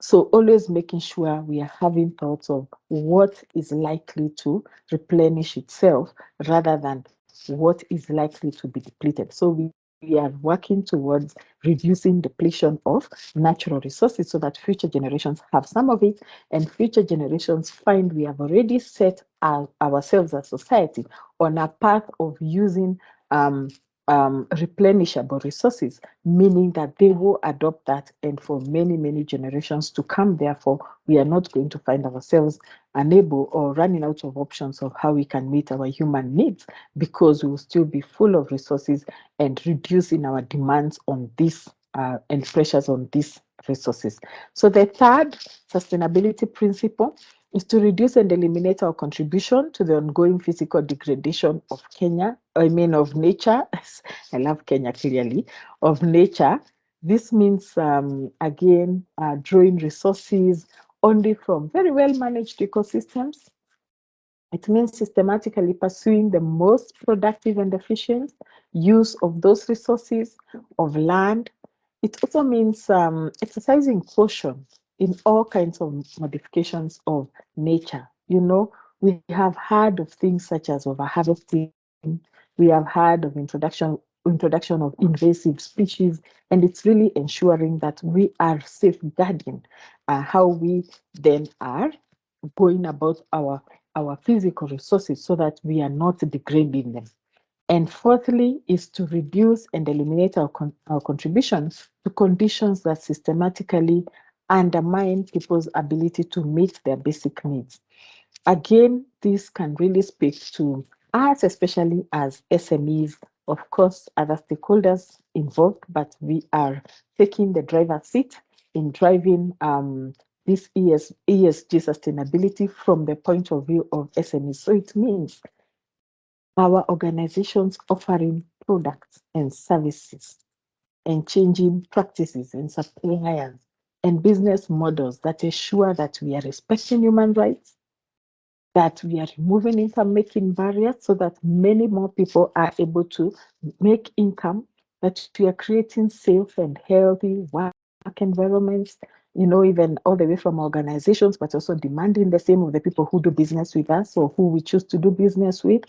So always making sure we are having thoughts of what is likely to replenish itself rather than what is likely to be depleted. So we are working towards reducing depletion of natural resources so that future generations have some of it, and future generations find we have already set ourselves as society on a path of using replenishable resources, meaning that they will adopt that, and for many, many generations to come. Therefore, we are not going to find ourselves unable or running out of options of how we can meet our human needs, because we will still be full of resources and reducing our demands on this and pressures on these resources. So the third sustainability principle is to reduce and eliminate our contribution to the ongoing physical degradation of of nature. I love Kenya clearly, of nature. This means, again, drawing resources only from very well managed ecosystems. It means systematically pursuing the most productive and efficient use of those resources of land. It also means exercising caution in all kinds of modifications of nature. We have heard of things such as overharvesting. We have heard of introduction of invasive species, and it's really ensuring that we are safeguarding how we then are going about our physical resources so that we are not degrading them. And fourthly is to reduce and eliminate our contributions to conditions that systematically undermine people's ability to meet their basic needs. Again, this can really speak to us, especially as SMEs, of course, other stakeholders involved, but we are taking the driver's seat in driving this ESG sustainability from the point of view of SMEs. So it means our organizations offering products and services and changing practices and suppliers and business models that ensure that we are respecting human rights, that we are removing income making barriers so that many more people are able to make income, that we are creating safe and healthy work environments, even all the way from organizations, but also demanding the same of the people who do business with us or who we choose to do business with,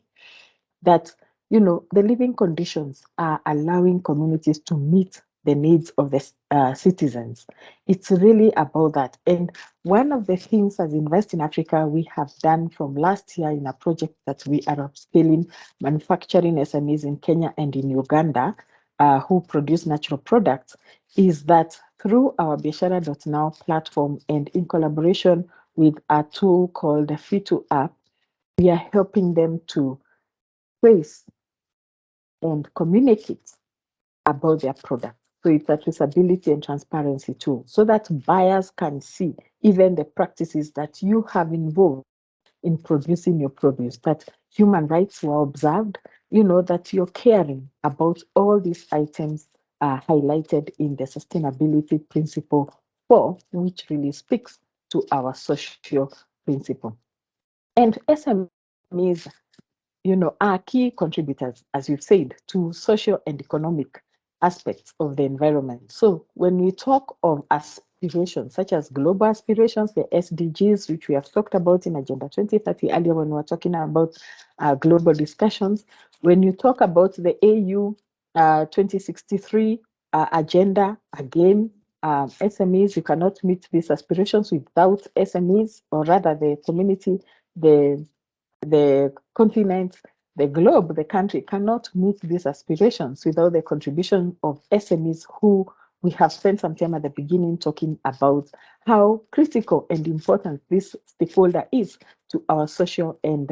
that the living conditions are allowing communities to meet the needs of the citizens. It's really about that. And one of the things as Invest in Africa we have done from last year in a project that we are upscaling manufacturing SMEs in Kenya and in Uganda, who produce natural products, is that through our Biashara.now platform and in collaboration with a tool called the Fitu app, we are helping them to trace and communicate about their product. So it's a traceability and transparency tool so that buyers can see even the practices that you have involved in producing your produce, that human rights were observed, that you're caring about all these items highlighted in the sustainability principle 4, which really speaks to our social principle. And SMEs are key contributors, as you've said, to social and economic aspects of the environment. So when we talk of aspirations, such as global aspirations, the SDGs, which we have talked about in Agenda 2030 earlier when we were talking about global discussions, when you talk about the AU 2063 agenda, again, SMEs. You cannot meet these aspirations without SMEs, or rather the community, the continent, the globe, the country cannot meet these aspirations without the contribution of SMEs, who we have spent some time at the beginning talking about how critical and important this stakeholder is to our social and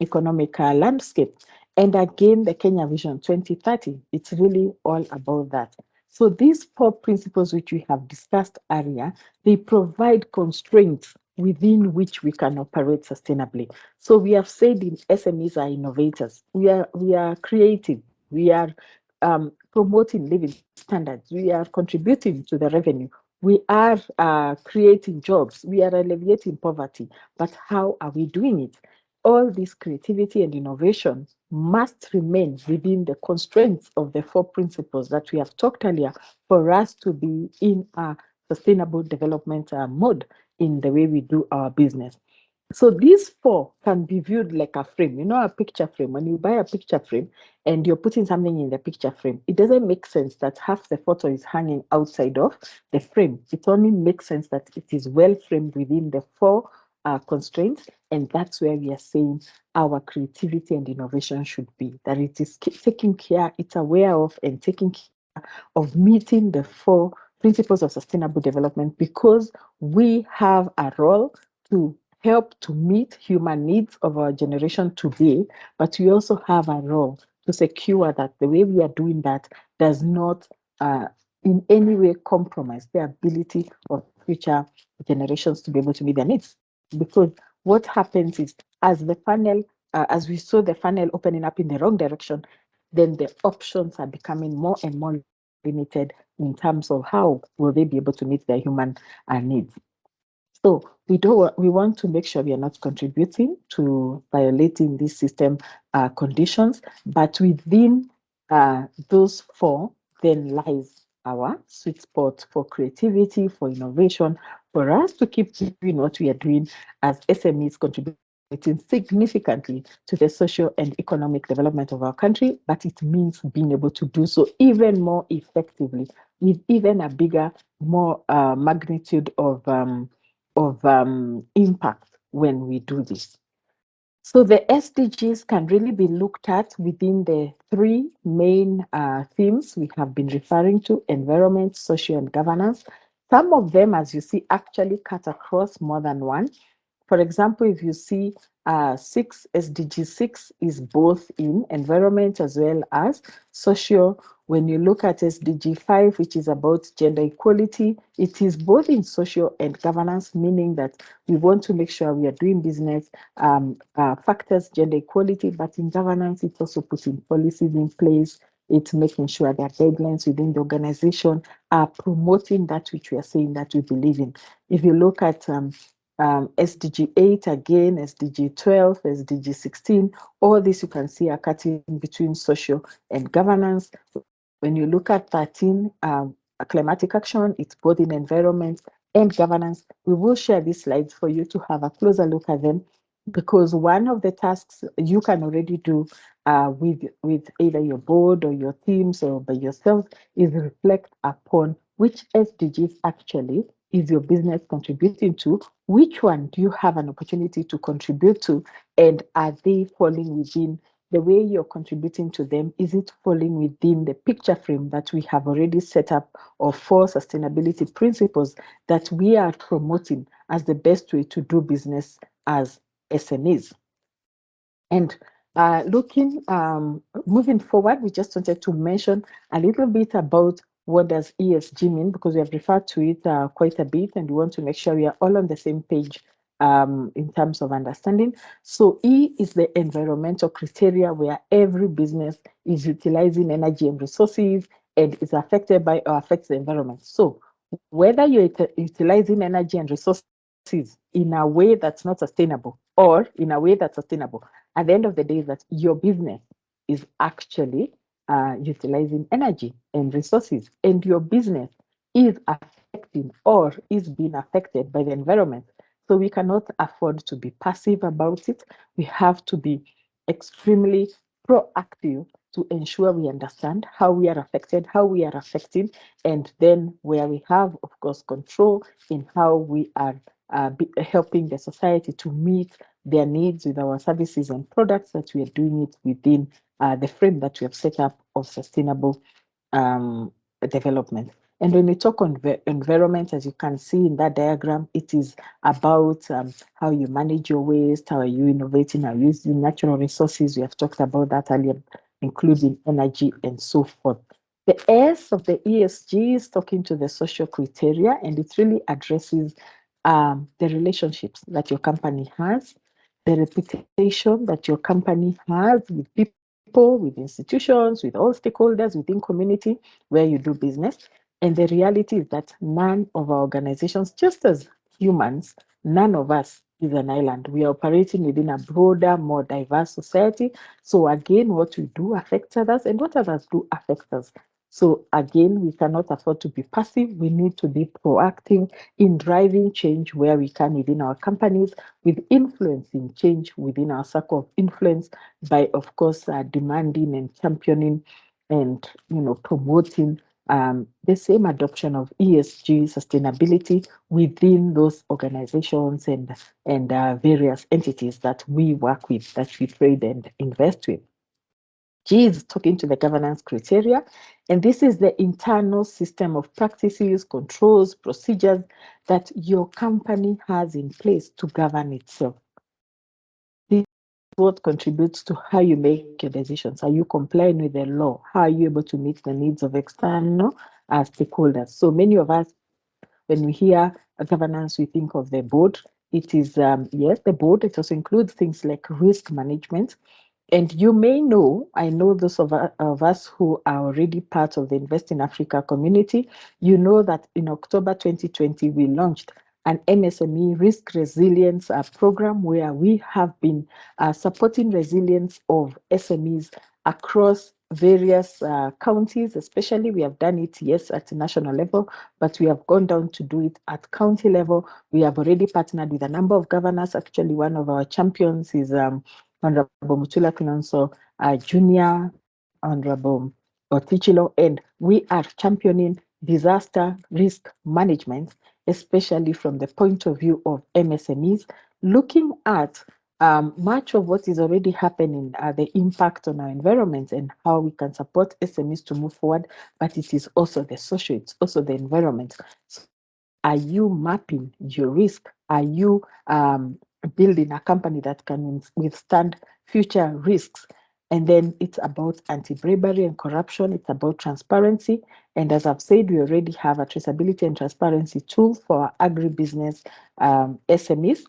economic landscape. And again, the Kenya Vision 2030, it's really all about that. So these four principles which we have discussed earlier, they provide constraints within which we can operate sustainably. So we have said in SMEs are innovators. We are creative. We are promoting living standards. We are contributing to the revenue. We are creating jobs. We are alleviating poverty. But how are we doing it? All this creativity and innovation must remain within the constraints of the four principles that we have talked earlier, for us to be in a sustainable development mode in the way we do our business. So these four can be viewed like a frame, a picture frame. When you buy a picture frame and you're putting something in the picture frame, it doesn't make sense that half the photo is hanging outside of the frame. It only makes sense that it is well framed within the four constraints. And that's where we are saying our creativity and innovation should be, that it is taking care, it's aware of and taking care of meeting the four principles of sustainable development, because we have a role to help to meet human needs of our generation today, but we also have a role to secure that the way we are doing that does not in any way compromise the ability of future generations to be able to meet their needs. Because what happens is, as we saw the funnel opening up in the wrong direction, then the options are becoming more and more limited in terms of how will they be able to meet their human needs. So we want to make sure we are not contributing to violating these system conditions, but within those four, then lies our sweet spot for creativity, for innovation, for us to keep doing what we are doing as SMEs, contributing significantly to the social and economic development of our country. But it means being able to do so even more effectively, with even a bigger, more magnitude of impact when we do this. So the SDGs can really be looked at within the three main themes we have been referring to: environment, social, and governance. Some of them, as you see, actually cut across more than one. For example, if you see SDG 6 is both in environment as well as social. When you look at SDG 5, which is about gender equality, it is both in social and governance, meaning that we want to make sure we are doing business factors gender equality, but in governance, it's also putting policies in place. It's making sure that guidelines within the organization are promoting that which we are saying that we believe in. If you look at SDG 8 again, SDG 12, SDG 16, all this you can see are cutting between social and governance. When you look at 13, climatic action, it's both in environment and governance. We will share these slides for you to have a closer look at them, because one of the tasks you can already do with either your board or your teams or by yourself is reflect upon which SDGs actually is your business contributing to, which one do you have an opportunity to contribute to, and are they falling within the way you're contributing to them? Is it falling within the picture frame that we have already set up of four sustainability principles that we are promoting as the best way to do business as SMEs? And moving forward, we just wanted to mention a little bit about what does ESG mean, because we have referred to it quite a bit, and we want to make sure we are all on the same page in terms of understanding. So E is the environmental criteria, where every business is utilizing energy and resources and is affected by or affects the environment. So whether you're utilizing energy and resources in a way that's not sustainable or in a way that's sustainable, at the end of the day, that your business is actually utilizing energy and resources, and your business is affecting or is being affected by the environment. So we cannot afford to be passive about it. We have to be extremely proactive to ensure we understand how we are affected, how we are affecting, and then where we have, of course, control in how we are helping the society to meet their needs with our services and products, that we are doing it within the frame that we have set up of sustainable um, development. And when we talk on environment, as you can see in that diagram, it is about how you manage your waste, how are you innovating, how you using natural resources. We have talked about that earlier, including energy and so forth. The S of the ESG is talking to the social criteria, and it really addresses the relationships that your company has, the reputation that your company has with people, with institutions, with all stakeholders within community where you do business. And the reality is that none of our organizations, just as humans, none of us is an island. We are operating within a broader, more diverse society. So again, what we do affects others, and what others do affects us. So again, we cannot afford to be passive. We need to be proactive in driving change where we can within our companies, with influencing change within our circle of influence by, of course, demanding and championing and promoting the same adoption of ESG sustainability within those organizations and various entities that we work with, that we trade and invest with. G is talking to the governance criteria, and this is the internal system of practices, controls, procedures that your company has in place to govern itself. This is what contributes to how you make your decisions. Are you complying with the law? How are you able to meet the needs of external stakeholders? So many of us, when we hear governance, we think of the board. It is, yes, the board. It also includes things like risk management. And you may know, I know those of us who are already part of the Invest in Africa community, you know that in October 2020, we launched an MSME risk resilience program where we have been supporting resilience of SMEs across various counties. Especially, we have done it, yes, at the national level, but we have gone down to do it at county level. We have already partnered with a number of governors. Actually, one of our champions is Honorable Mutula Kilonso, Junior, Honorable Otichilo, and we are championing disaster risk management, especially from the point of view of MSMEs, looking at much of what is already happening, the impact on our environment and how we can support SMEs to move forward, but it is also the social, it's also the environment. So are you mapping your risk? Are you building a company that can withstand future risks? And then it's about anti-bribery and corruption. It's about transparency. And as I've said, we already have a traceability and transparency tool for agribusiness SMEs.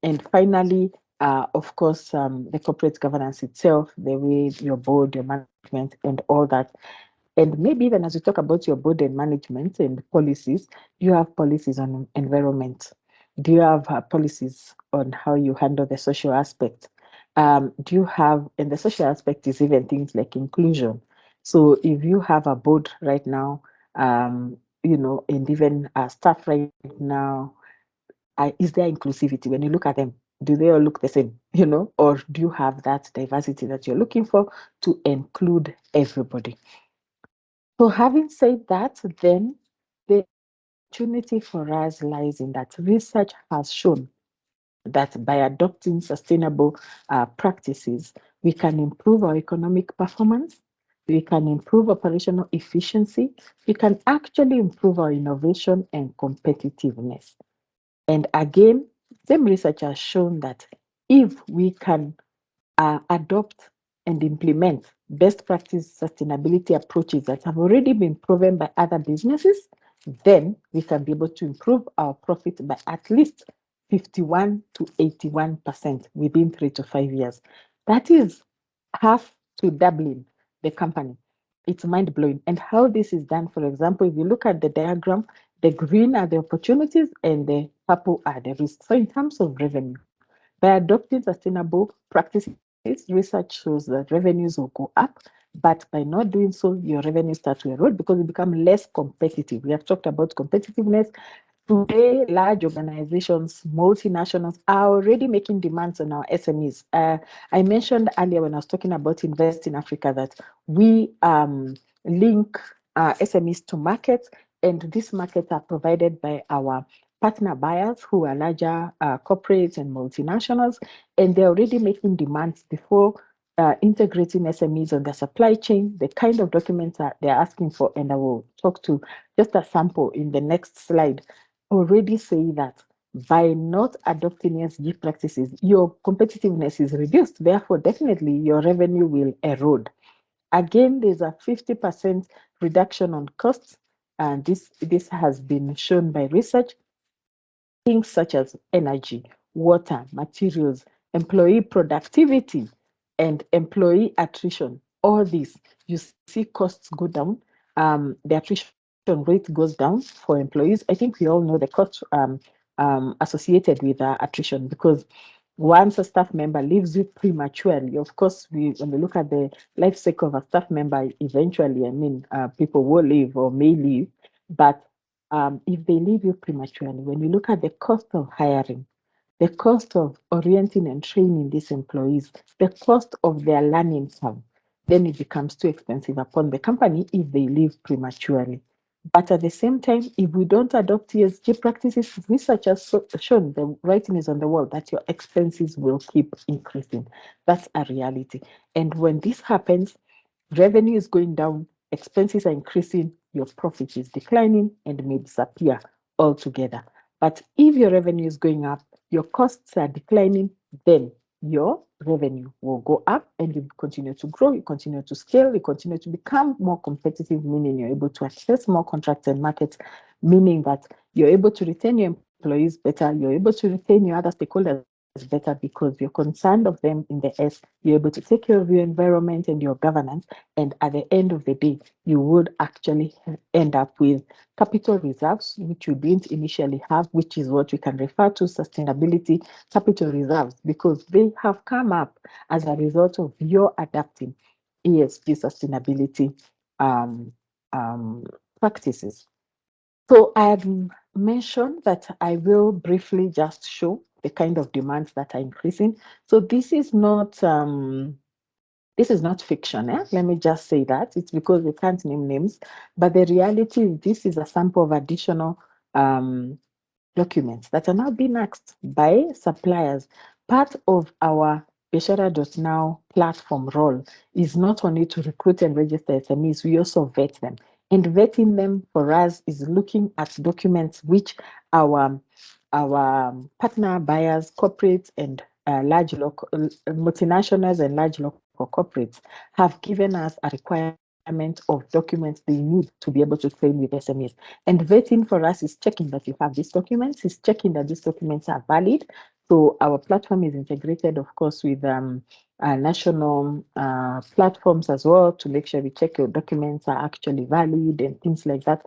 And finally, of course, the corporate governance itself, the way your board, your management, and all that. And maybe even as we talk about your board and management and policies, do you have policies on environment? Do you have policies on how you handle the social aspect? Do you have, and the social aspect is even things like inclusion. So if you have a board right now, and even staff right now, is there inclusivity? When you look at them, do they all look the same? Or do you have that diversity that you're looking for to include everybody? So having said that, then the opportunity for us lies in that research has shown that by adopting sustainable practices, we can improve our economic performance, we can improve operational efficiency, we can actually improve our innovation and competitiveness. And again, same research has shown that if we can adopt and implement best practice sustainability approaches that have already been proven by other businesses, then we can be able to improve our profit by at least 51 to 81% within 3 to 5 years. That is half to doubling the company. It's mind blowing. And how this is done, for example, if you look at the diagram, the green are the opportunities and the purple are the risks. So, in terms of revenue, by adopting sustainable practices, research shows that revenues will go up, but by not doing so, your revenues start to erode because you become less competitive. We have talked about competitiveness. Today, large organizations, multinationals are already making demands on our SMEs. I mentioned earlier when I was talking about Invest in Africa that we link SMEs to markets, and these markets are provided by our partner buyers who are larger corporates and multinationals, and they're already making demands before integrating SMEs on their supply chain, the kind of documents that they're asking for, and I will talk to just a sample in the next slide, already say that by not adopting ESG practices, your competitiveness is reduced. Therefore, definitely your revenue will erode. Again, there's a 50% reduction on costs, and this has been shown by research. Things such as energy, water, materials, employee productivity, and employee attrition. All these, you see costs go down. The attrition rate goes down for employees. I think we all know the costs associated with attrition, because once a staff member leaves you prematurely, of course, when we look at the life cycle of a staff member, eventually, people will leave or may leave, but if they leave you prematurely, when you look at the cost of hiring, the cost of orienting and training these employees, the cost of their learning curve, then it becomes too expensive upon the company if they leave prematurely. But at the same time, if we don't adopt ESG practices, research has shown, the writing is on the wall, that your expenses will keep increasing. That's a reality. And when this happens, revenue is going down, expenses are increasing, your profit is declining and may disappear altogether. But if your revenue is going up, your costs are declining, then your revenue will go up and you continue to grow, you continue to scale, you continue to become more competitive, meaning you're able to access more contracts and markets, meaning that you're able to retain your employees better, you're able to retain your other stakeholders better because you're concerned of them in the S, you're able to take care of your environment and your governance, and at the end of the day, you would actually end up with capital reserves, which you didn't initially have, which is what we can refer to sustainability capital reserves, because they have come up as a result of your adapting ESG sustainability um, um, practices. So I've mentioned that I will briefly just show the kind of demands that are increasing. So this is not fiction. Let me just say that. It's because we can't name names, but the reality is this is a sample of additional um, documents that are now being asked by suppliers. Part of our Beshara.now platform role is not only to recruit and register SMEs, we also vet them. And vetting them for us is looking at documents which our partner buyers, corporates, and large local multinationals and large local corporates have given us a requirement of documents they need to be able to train with SMEs. And vetting for us is checking that you have these documents, is checking that these documents are valid. So our platform is integrated, of course, with national platforms as well to make sure we check your documents are actually valid and things like that.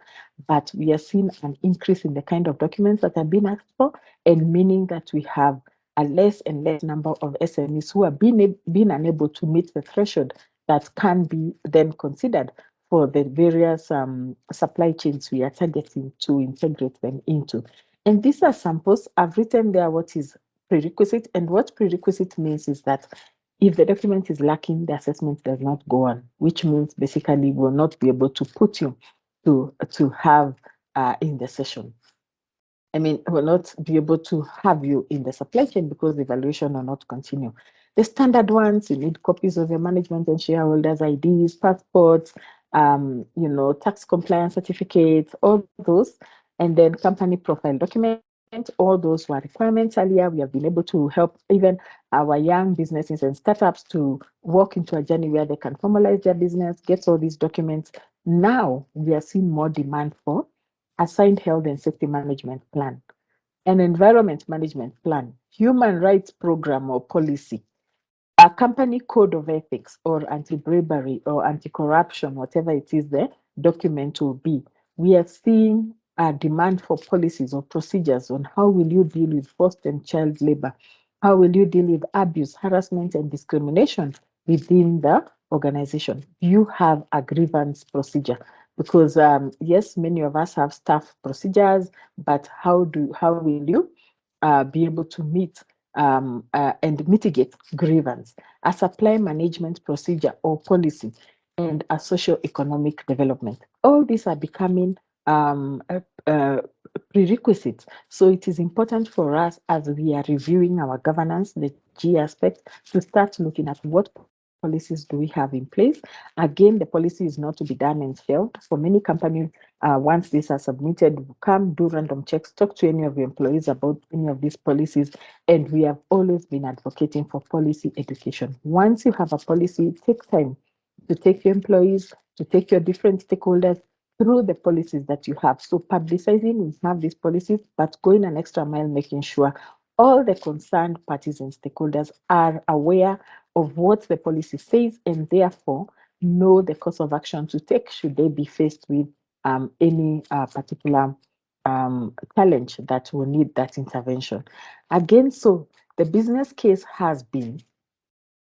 But we are seeing an increase in the kind of documents that are being asked for, and meaning that we have a less and less number of SMEs who are being unable to meet the threshold that can be then considered for the various supply chains we are targeting to integrate them into. And these are samples. I've written there what is prerequisite, and what prerequisite means is that if the document is lacking, the assessment does not go on, which means basically we'll not be able to put you to have in the session. Will not be able to have you in the supply chain because the evaluation will not continue. The standard ones, you need copies of your management and shareholders' IDs, passports, tax compliance certificates, all those, and then company profile document. All those were requirements earlier. We have been able to help even our young businesses and startups to walk into a journey where they can formalize their business, get all these documents. Now we are seeing more demand for assigned health and safety management plan, an environment management plan, human rights program or policy, a company code of ethics or anti-bribery or anti-corruption, whatever it is the document will be. We are seeing a demand for policies or procedures on how will you deal with forced and child labor, how will you deal with abuse, harassment, and discrimination within the organization. You have a grievance procedure. because yes, many of us have staff procedures, but how will you be able to meet and mitigate grievance, a supply management procedure or policy, and a socio-economic development? All these are becoming prerequisites. So it is important for us, as we are reviewing our governance, the G aspect, to start looking at what policies do we have in place. Again, the policy is not to be done and failed. For many companies, once these are submitted, come do random checks, talk to any of your employees about any of these policies. And we have always been advocating for policy education. Once you have a policy, it takes time to take your employees, to take your different stakeholders through the policies that you have. So publicizing, we have these policies, but going an extra mile, making sure all the concerned parties and stakeholders are aware of what the policy says and therefore know the course of action to take should they be faced with any particular challenge that will need that intervention. Again, so the business case has been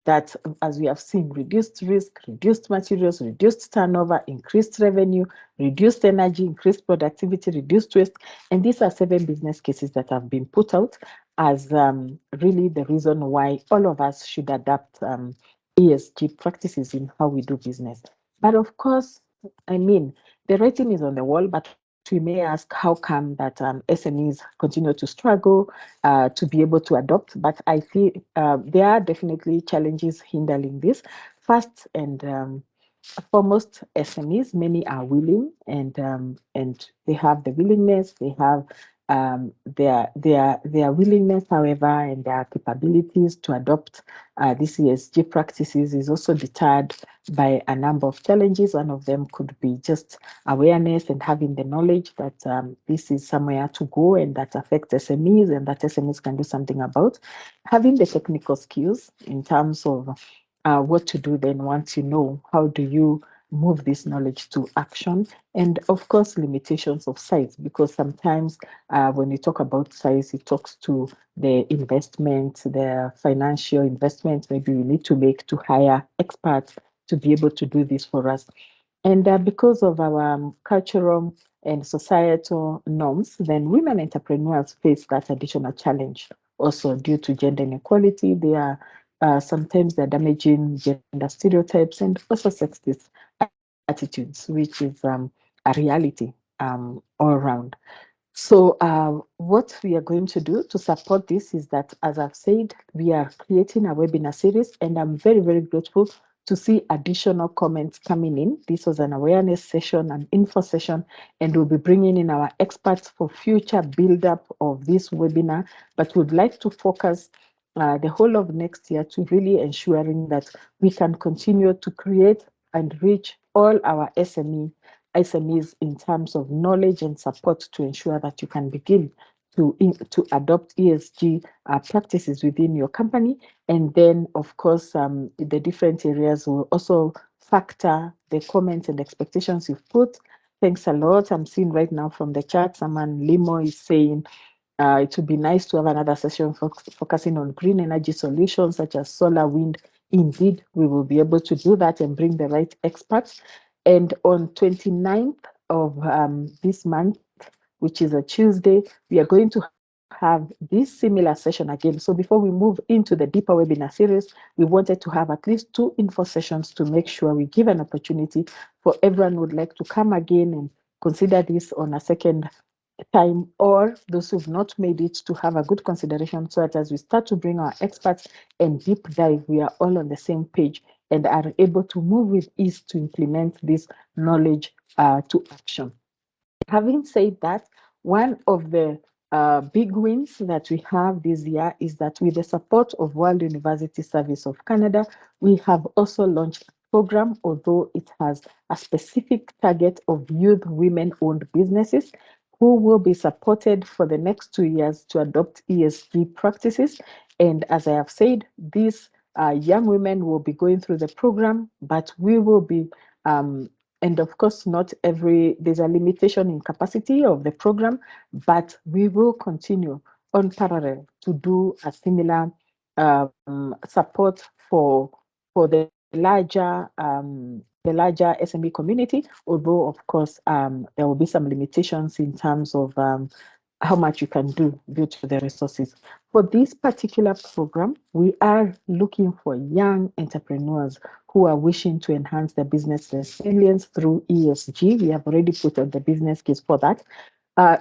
that, as we have seen, reduced risk, reduced materials, reduced turnover, increased revenue, reduced energy, increased productivity, reduced waste. And these are 7 business cases that have been put out as really the reason why all of us should adapt ESG practices in how we do business. But of course, I mean, the writing is on the wall, but we may ask how come that SMEs continue to struggle to be able to adopt. But I feel there are definitely challenges hindering this. First and foremost, SMEs, many are willing and they have the willingness, they have their willingness, however, and their capabilities to adopt these ESG practices is also deterred by a number of challenges. One of them could be just awareness and having the knowledge that this is somewhere to go and that affects SMEs and that SMEs can do something about. Having the technical skills in terms of what to do then once you know, how do you move this knowledge to action? And of course, limitations of size, because sometimes when you talk about size, it talks to the investment, the financial investment maybe we need to make to hire experts to be able to do this for us. And because of our cultural and societal norms, then women entrepreneurs face that additional challenge. Also, due to gender inequality, they are sometimes they're damaging gender stereotypes and also sexist attitudes, which is a reality all around. So, what we are going to do to support this is that, as I've said, we are creating a webinar series, and I'm very, very grateful to see additional comments coming in. This was an awareness session, an info session, and we'll be bringing in our experts for future build-up of this webinar. But we'd like to focus the whole of next year to really ensuring that we can continue to create and reach all our SMEs in terms of knowledge and support to ensure that you can begin to adopt ESG practices within your company. And then, of course, the different areas will also factor the comments and expectations you've put. Thanks a lot. I'm seeing right now from the chat, someone Limo is saying it would be nice to have another session focusing on green energy solutions such as solar, wind. Indeed, we will be able to do that and bring the right experts. And on 29th of this month, which is a Tuesday, we are going to have this similar session again. So before we move into the deeper webinar series, we wanted to have at least 2 info sessions to make sure we give an opportunity for everyone who would like to come again and consider this on a second time, or those who've not made it to have a good consideration, so that as we start to bring our experts and deep dive, we are all on the same page and are able to move with ease to implement this knowledge to action. Having said that, one of the big wins that we have this year is that with the support of World University Service of Canada, we have also launched a program, although it has a specific target of youth women-owned businesses who will be supported for the next 2 years to adopt ESG practices. And as I have said, these young women will be going through the program, but we will be and of course, not every, there's a limitation in capacity of the program, but we will continue on parallel to do a similar support for the larger the larger SME community, although of course there will be some limitations in terms of how much you can do due to the resources. For this particular program, we are looking for young entrepreneurs who are wishing to enhance their business resilience through ESG. We have already put on the business case for that.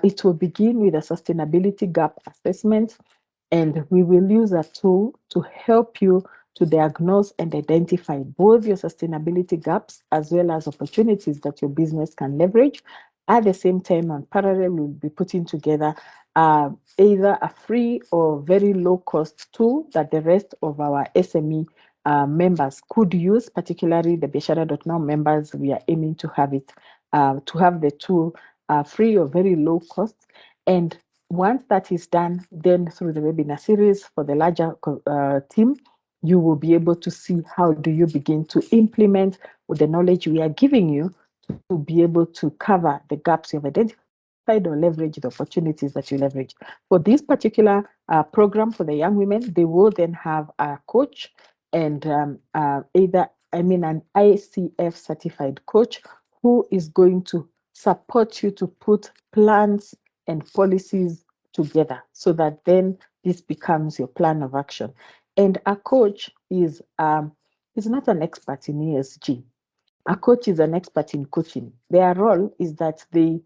It will begin with a sustainability gap assessment, and we will use a tool to help you to diagnose and identify both your sustainability gaps as well as opportunities that your business can leverage. At the same time, and parallel, we'll be putting together either a free or very low cost tool that the rest of our SME members could use, particularly the Biashara.now members. We are aiming to have it, to have the tool free or very low cost. And once that is done, then through the webinar series for the larger team, you will be able to see how do you begin to implement with the knowledge we are giving you to be able to cover the gaps you've identified or leverage the opportunities that you leverage. For this particular program for the young women, they will then have a coach and an ICF certified coach who is going to support you to put plans and policies together so that then this becomes your plan of action. And a coach is not an expert in ESG. A coach is an expert in coaching. Their role is that they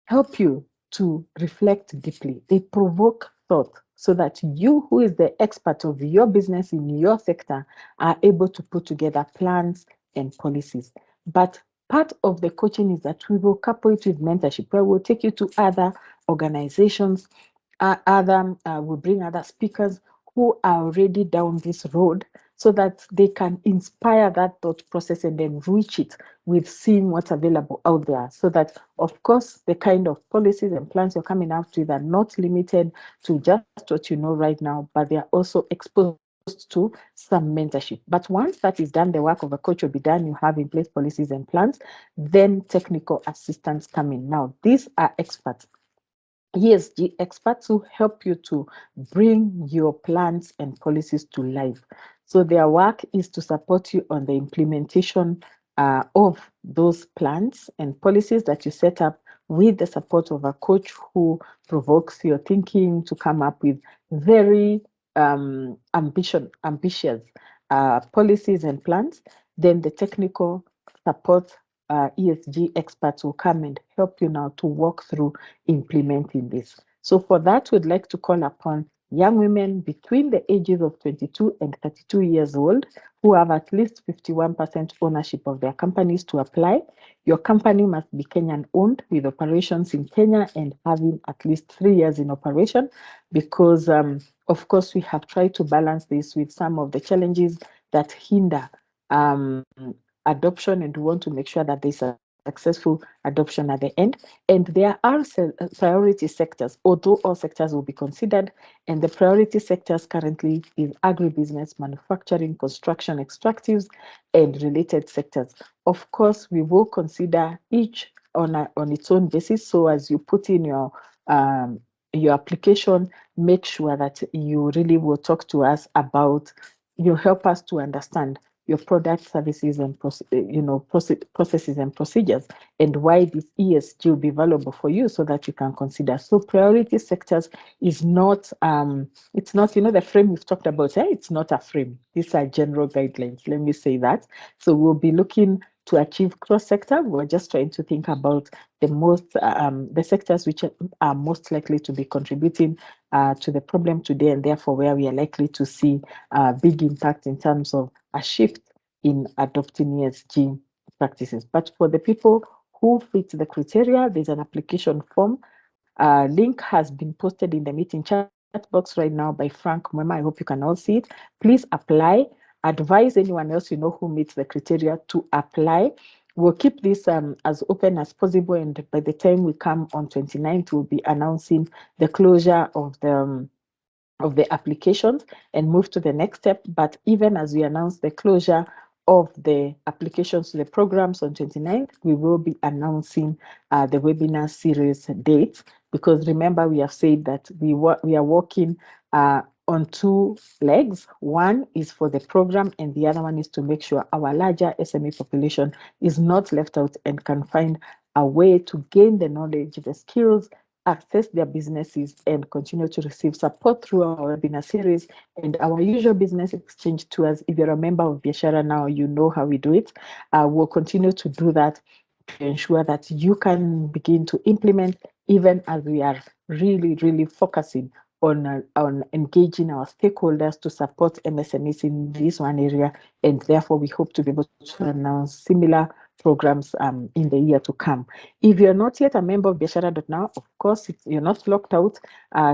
help you to reflect deeply. They provoke thought so that you, who is the expert of your business in your sector, are able to put together plans and policies. But part of the coaching is that we will couple it with mentorship, where we'll take you to other organizations, we'll bring other speakers who are already down this road so that they can inspire that thought process and enrich it with seeing what's available out there. So that, of course, the kind of policies and plans you're coming out with are not limited to just what you know right now, but they are also exposed to some mentorship. But once that is done, the work of a coach will be done, you have in place policies and plans, then technical assistants come in. Now, these are experts, ESG experts who help you to bring your plans and policies to life. So their work is to support you on the implementation of those plans and policies that you set up with the support of a coach who provokes your thinking to come up with very ambitious policies and plans. Then the technical support ESG experts will come and help you now to walk through implementing this. So for that, we'd like to call upon young women between the ages of 22 and 32 years old who have at least 51% ownership of their companies to apply. Your company must be Kenyan owned with operations in Kenya and having at least 3 years in operation because, of course, we have tried to balance this with some of the challenges that hinder adoption, and we want to make sure that there's a successful adoption at the end. And there are priority sectors, although all sectors will be considered. And the priority sectors currently is agribusiness, manufacturing, construction, extractives, and related sectors. Of course, we will consider each on its own basis. So as you put in your application, make sure that you really will talk to us about, you help us to understand your product services and processes and procedures, and why this ESG will be valuable for you so that you can consider. So priority sectors is not it's not, the frame we've talked about, it's not a frame. These are general guidelines, let me say that. So we'll be looking to achieve cross-sector. We're just trying to think about the sectors which are most likely to be contributing to the problem today, and therefore where we are likely to see big impact in terms of a shift in adopting ESG practices. But for the people who fit the criteria, there's an application form. Link has been posted in the meeting chat box right now by Frank Mwema. I hope you can all see it. Please apply. Advise anyone else you know who meets the criteria to apply. We'll keep this as open as possible, and by the time we come on 29th, we'll be announcing the closure of the applications and move to the next step. But even as we announce the closure of the applications to the programs on 29th, we will be announcing the webinar series dates, because remember, we have said that we are working on two legs. One is for the program, and the other one is to make sure our larger SME population is not left out and can find a way to gain the knowledge, the skills, access their businesses, and continue to receive support through our webinar series and our usual business exchange tours. If you're a member of Biashara now, you know how we do it. We'll continue to do that to ensure that you can begin to implement, even as we are really focusing on engaging our stakeholders to support MSMEs in this one area, and therefore we hope to be able to announce similar programs in the year to come. If you're not yet a member of Biashara.now, of course, you're not locked out.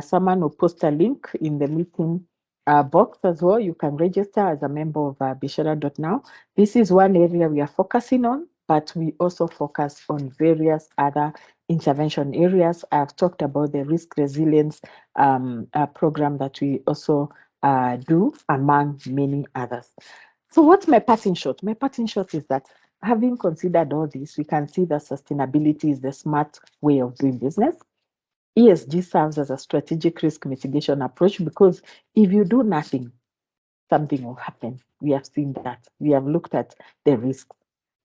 Someone will post a link in the meeting box as well. You can register as a member of Biashara.now. This is one area we are focusing on, but we also focus on various other intervention areas. I've talked about the risk resilience program that we also do, among many others. So what's my parting shot? My parting shot is that having considered all this, we can see that sustainability is the smart way of doing business. ESG serves as a strategic risk mitigation approach because if you do nothing, something will happen. We have seen that. We have looked at the risks.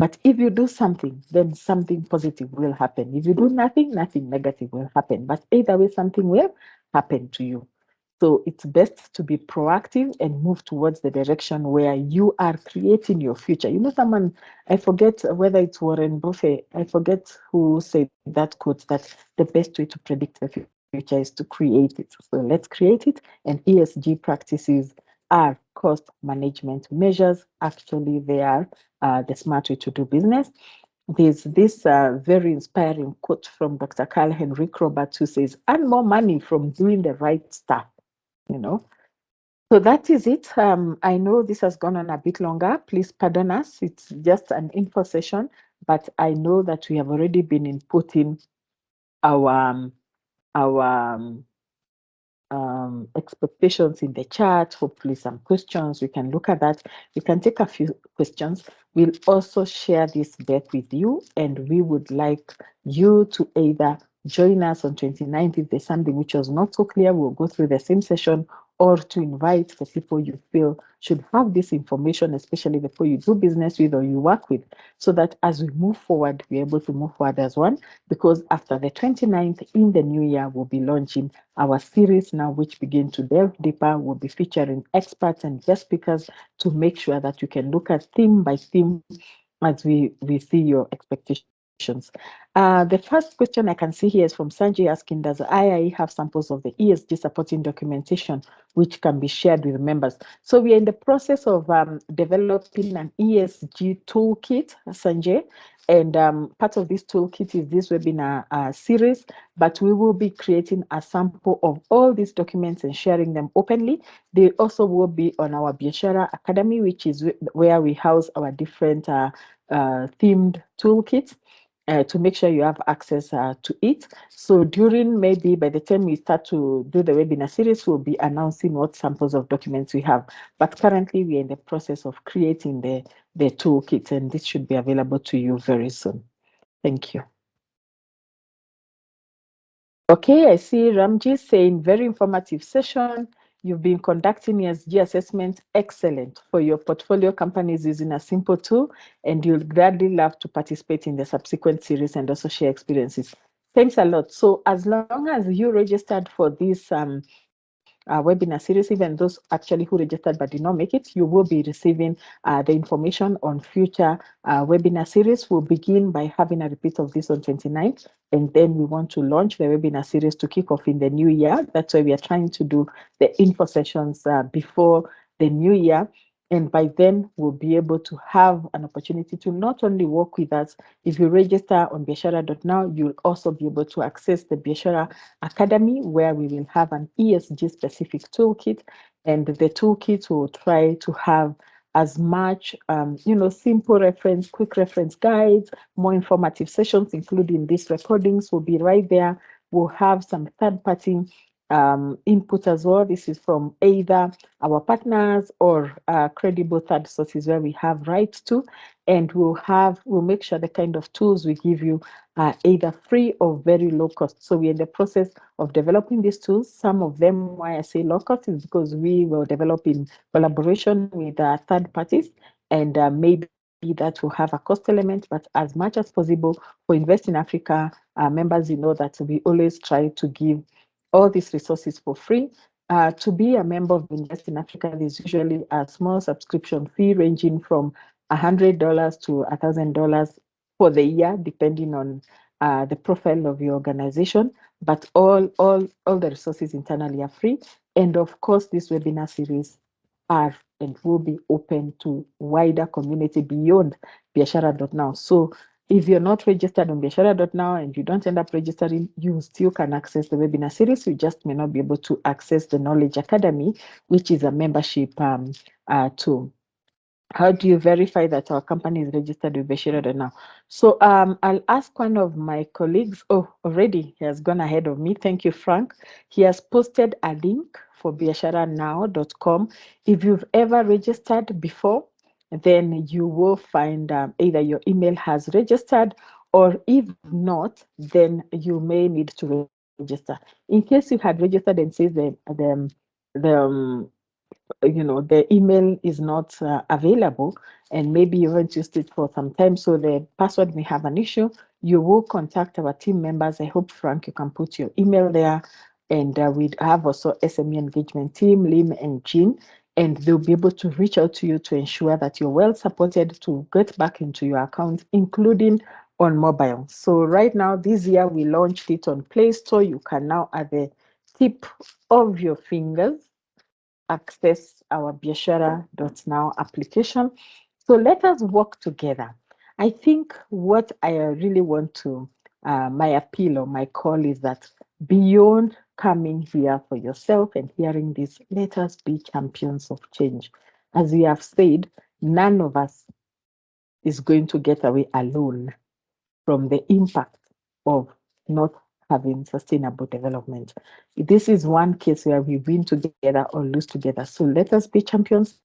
But if you do something, then something positive will happen. If you do nothing, nothing negative will happen. But either way, something will happen to you. So it's best to be proactive and move towards the direction where you are creating your future. You know, someone, I forget whether it's Warren Buffett, I forget who said that quote, that the best way to predict the future is to create it. So let's create it. And ESG practices are cost management measures. Actually, they are the smart way to do business. There's this very inspiring quote from Dr. Carl Henrik Roberts who says, earn more money from doing the right stuff, you know. So that is it. I know this has gone on a bit longer. Please pardon us. It's just an info session, but I know that we have already been inputting our our expectations in the chat, hopefully some questions. We can look at that. We can take a few questions. We'll also share this back with you, and we would like you to either join us on 29th if there's something which was not so clear. We'll go through the same session, or to invite the people you feel should have this information, especially the people you do business with or you work with, so that as we move forward, we're able to move forward as one. Because after the 29th in the new year, we'll be launching our series now, which begin to delve deeper. We'll be featuring experts and guest speakers to make sure that you can look at theme by theme as we see your expectations. The first question I can see here is from Sanjay asking, does IIE have samples of the ESG supporting documentation which can be shared with members? So we are in the process of developing an ESG toolkit, Sanjay, and part of this toolkit is this webinar series, but we will be creating a sample of all these documents and sharing them openly. They also will be on our Biashara Academy, which is where we house our different themed toolkits. To make sure you have access to it. So during, maybe by the time we start to do the webinar series, we'll be announcing what samples of documents we have. But currently we are in the process of creating the toolkit, and this should be available to you very soon. Thank you. Okay, I see Ramji saying very informative session. You've been conducting ESG assessment. Excellent for your portfolio companies using a simple tool, and you'll gladly love to participate in the subsequent series and also share experiences. Thanks a lot. So as long as you registered for this webinar series, even those actually who registered but did not make it, you will be receiving the information on future webinar series. We'll begin by having a repeat of this on 29th, and then we want to launch the webinar series to kick off in the new year. That's why we are trying to do the info sessions before the new year. And by then, we'll be able to have an opportunity to not only work with us. If you register on Biashara.now, you'll also be able to access the Biashara Academy, where we will have an ESG specific toolkit. And the toolkit will try to have as much, simple reference, quick reference guides, more informative sessions, including these recordings will be right there. We'll have some third-party input as well. This is from either our partners or credible third sources where we have rights to, and we'll make sure the kind of tools we give you are either free or very low cost. So we're in the process of developing these tools. Some of them, why I say low cost, is because we will develop in collaboration with third parties, and maybe that will have a cost element, but as much as possible for Invest in Africa members, that we always try to give all these resources for free. To be a member of Invest in Africa, there's usually a small subscription fee ranging from $100 to $1,000 for the year, depending on the profile of your organization. But all the resources internally are free. And of course, this webinar series are and will be open to wider community beyond Biashara.now. So if you're not registered on Biashara.now and you don't end up registering, you still can access the webinar series. You just may not be able to access the Knowledge Academy, which is a membership tool. How do you verify that our company is registered with Biashara.now? So I'll ask one of my colleagues. Oh, already he has gone ahead of me. Thank you, Frank. He has posted a link for biasharanow.com. If you've ever registered before, then you will find either your email has registered, or if not, then you may need to register. In case you had registered and says the the email is not available, and maybe you haven't used it for some time, so the password may have an issue, you will contact our team members. I hope, Frank, you can put your email there, and we have also SME engagement team, Lim and Jean, and they'll be able to reach out to you to ensure that you're well supported to get back into your account, including on mobile. So right now, this year, we launched it on Play Store. You can now, at the tip of your fingers, access our Biashara.now application. So let us work together. I think what I really want to, my appeal or my call is that beyond coming here for yourself and hearing this, let us be champions of change. As we have said, none of us is going to get away alone from the impact of not having sustainable development. This is one case where we win together or lose together. So let us be champions.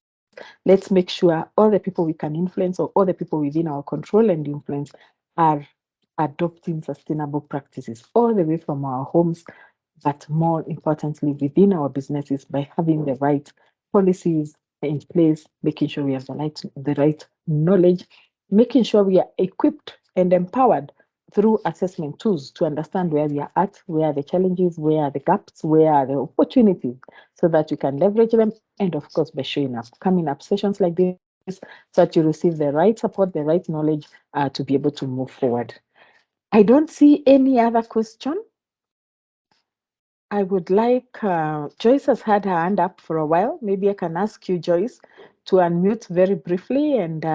Let's make sure all the people we can influence, or all the people within our control and influence, are adopting sustainable practices all the way from our homes, but more importantly, within our businesses, by having the right policies in place, making sure we have the right knowledge, making sure we are equipped and empowered through assessment tools to understand where we are at, where are the challenges, where are the gaps, where are the opportunities, so that you can leverage them. And of course, by showing up, coming up sessions like this, so that you receive the right support, the right knowledge to be able to move forward. I don't see any other question. I would like, Joyce has had her hand up for a while. Maybe I can ask you, Joyce, to unmute very briefly and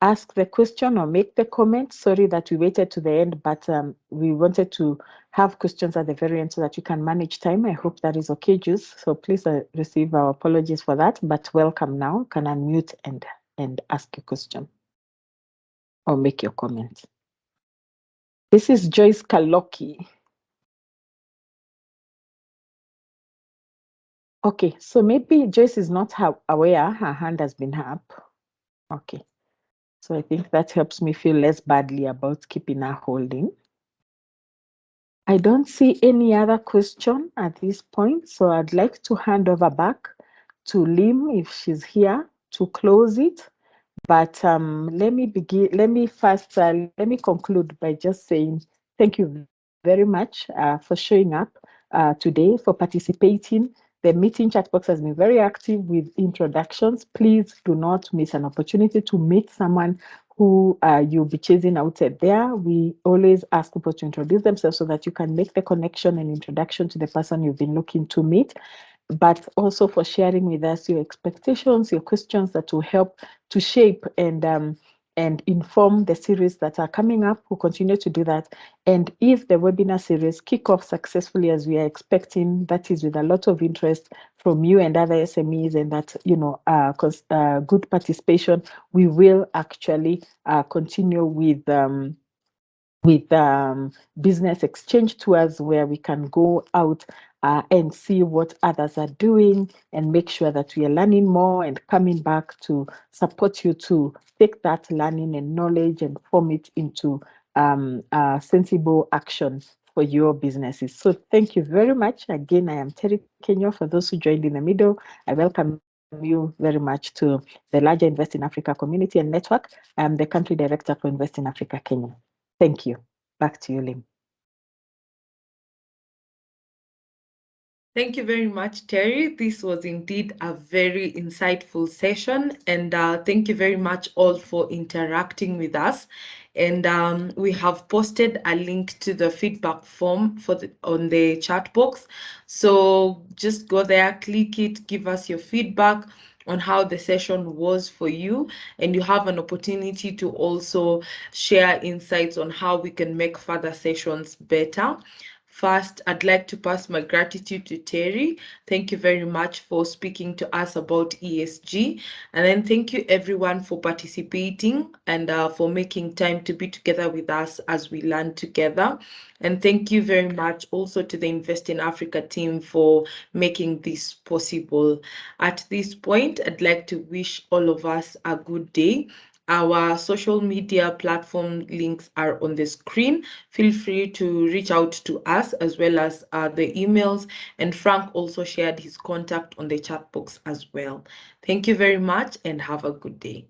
ask the question or make the comment. Sorry that we waited to the end, but we wanted to have questions at the very end so that you can manage time. I hope that is okay, Joyce. So please receive our apologies for that, but welcome now. You can unmute and ask your question or make your comment. This is Joyce Kaloki. Okay, so maybe Joyce is not aware her hand has been up. Okay, so I think that helps me feel less badly about keeping her holding. I don't see any other question at this point, so I'd like to hand over back to Lim if she's here to close it. But let me conclude by just saying thank you very much for showing up today, for participating. The meeting chat box has been very active with introductions. Please do not miss an opportunity to meet someone who you'll be chasing outside there. We always ask people to introduce themselves so that you can make the connection and introduction to the person you've been looking to meet, but also for sharing with us your expectations, your questions that will help to shape and inform the series that are coming up. We'll continue to do that. And if the webinar series kick off successfully as we are expecting, that is with a lot of interest from you and other SMEs, and that, good participation, we will actually continue with with business exchange tours where we can go out and see what others are doing and make sure that we are learning more and coming back to support you to take that learning and knowledge and form it into sensible action for your businesses. So thank you very much. Again, I am Terry Kenya. For those who joined in the middle, I welcome you very much to the larger Invest in Africa community and network. I am the country director for Invest in Africa Kenya. Thank you. Back to you, Lim. Thank you very much, Terry. This was indeed a very insightful session, and thank you very much all for interacting with us. And we have posted a link to the feedback form on the chat box. So just go there, click it, give us your feedback on how the session was for you, and you have an opportunity to also share insights on how we can make further sessions better. First, I'd like to pass my gratitude to Terry. Thank you very much for speaking to us about ESG. And then thank you everyone for participating and for making time to be together with us as we learn together. And thank you very much also to the Invest in Africa team for making this possible. At this point, I'd like to wish all of us a good day. Our social media platform links are on the screen. Feel free to reach out to us as well as the emails. And Frank also shared his contact on the chat box as well. Thank you very much and have a good day.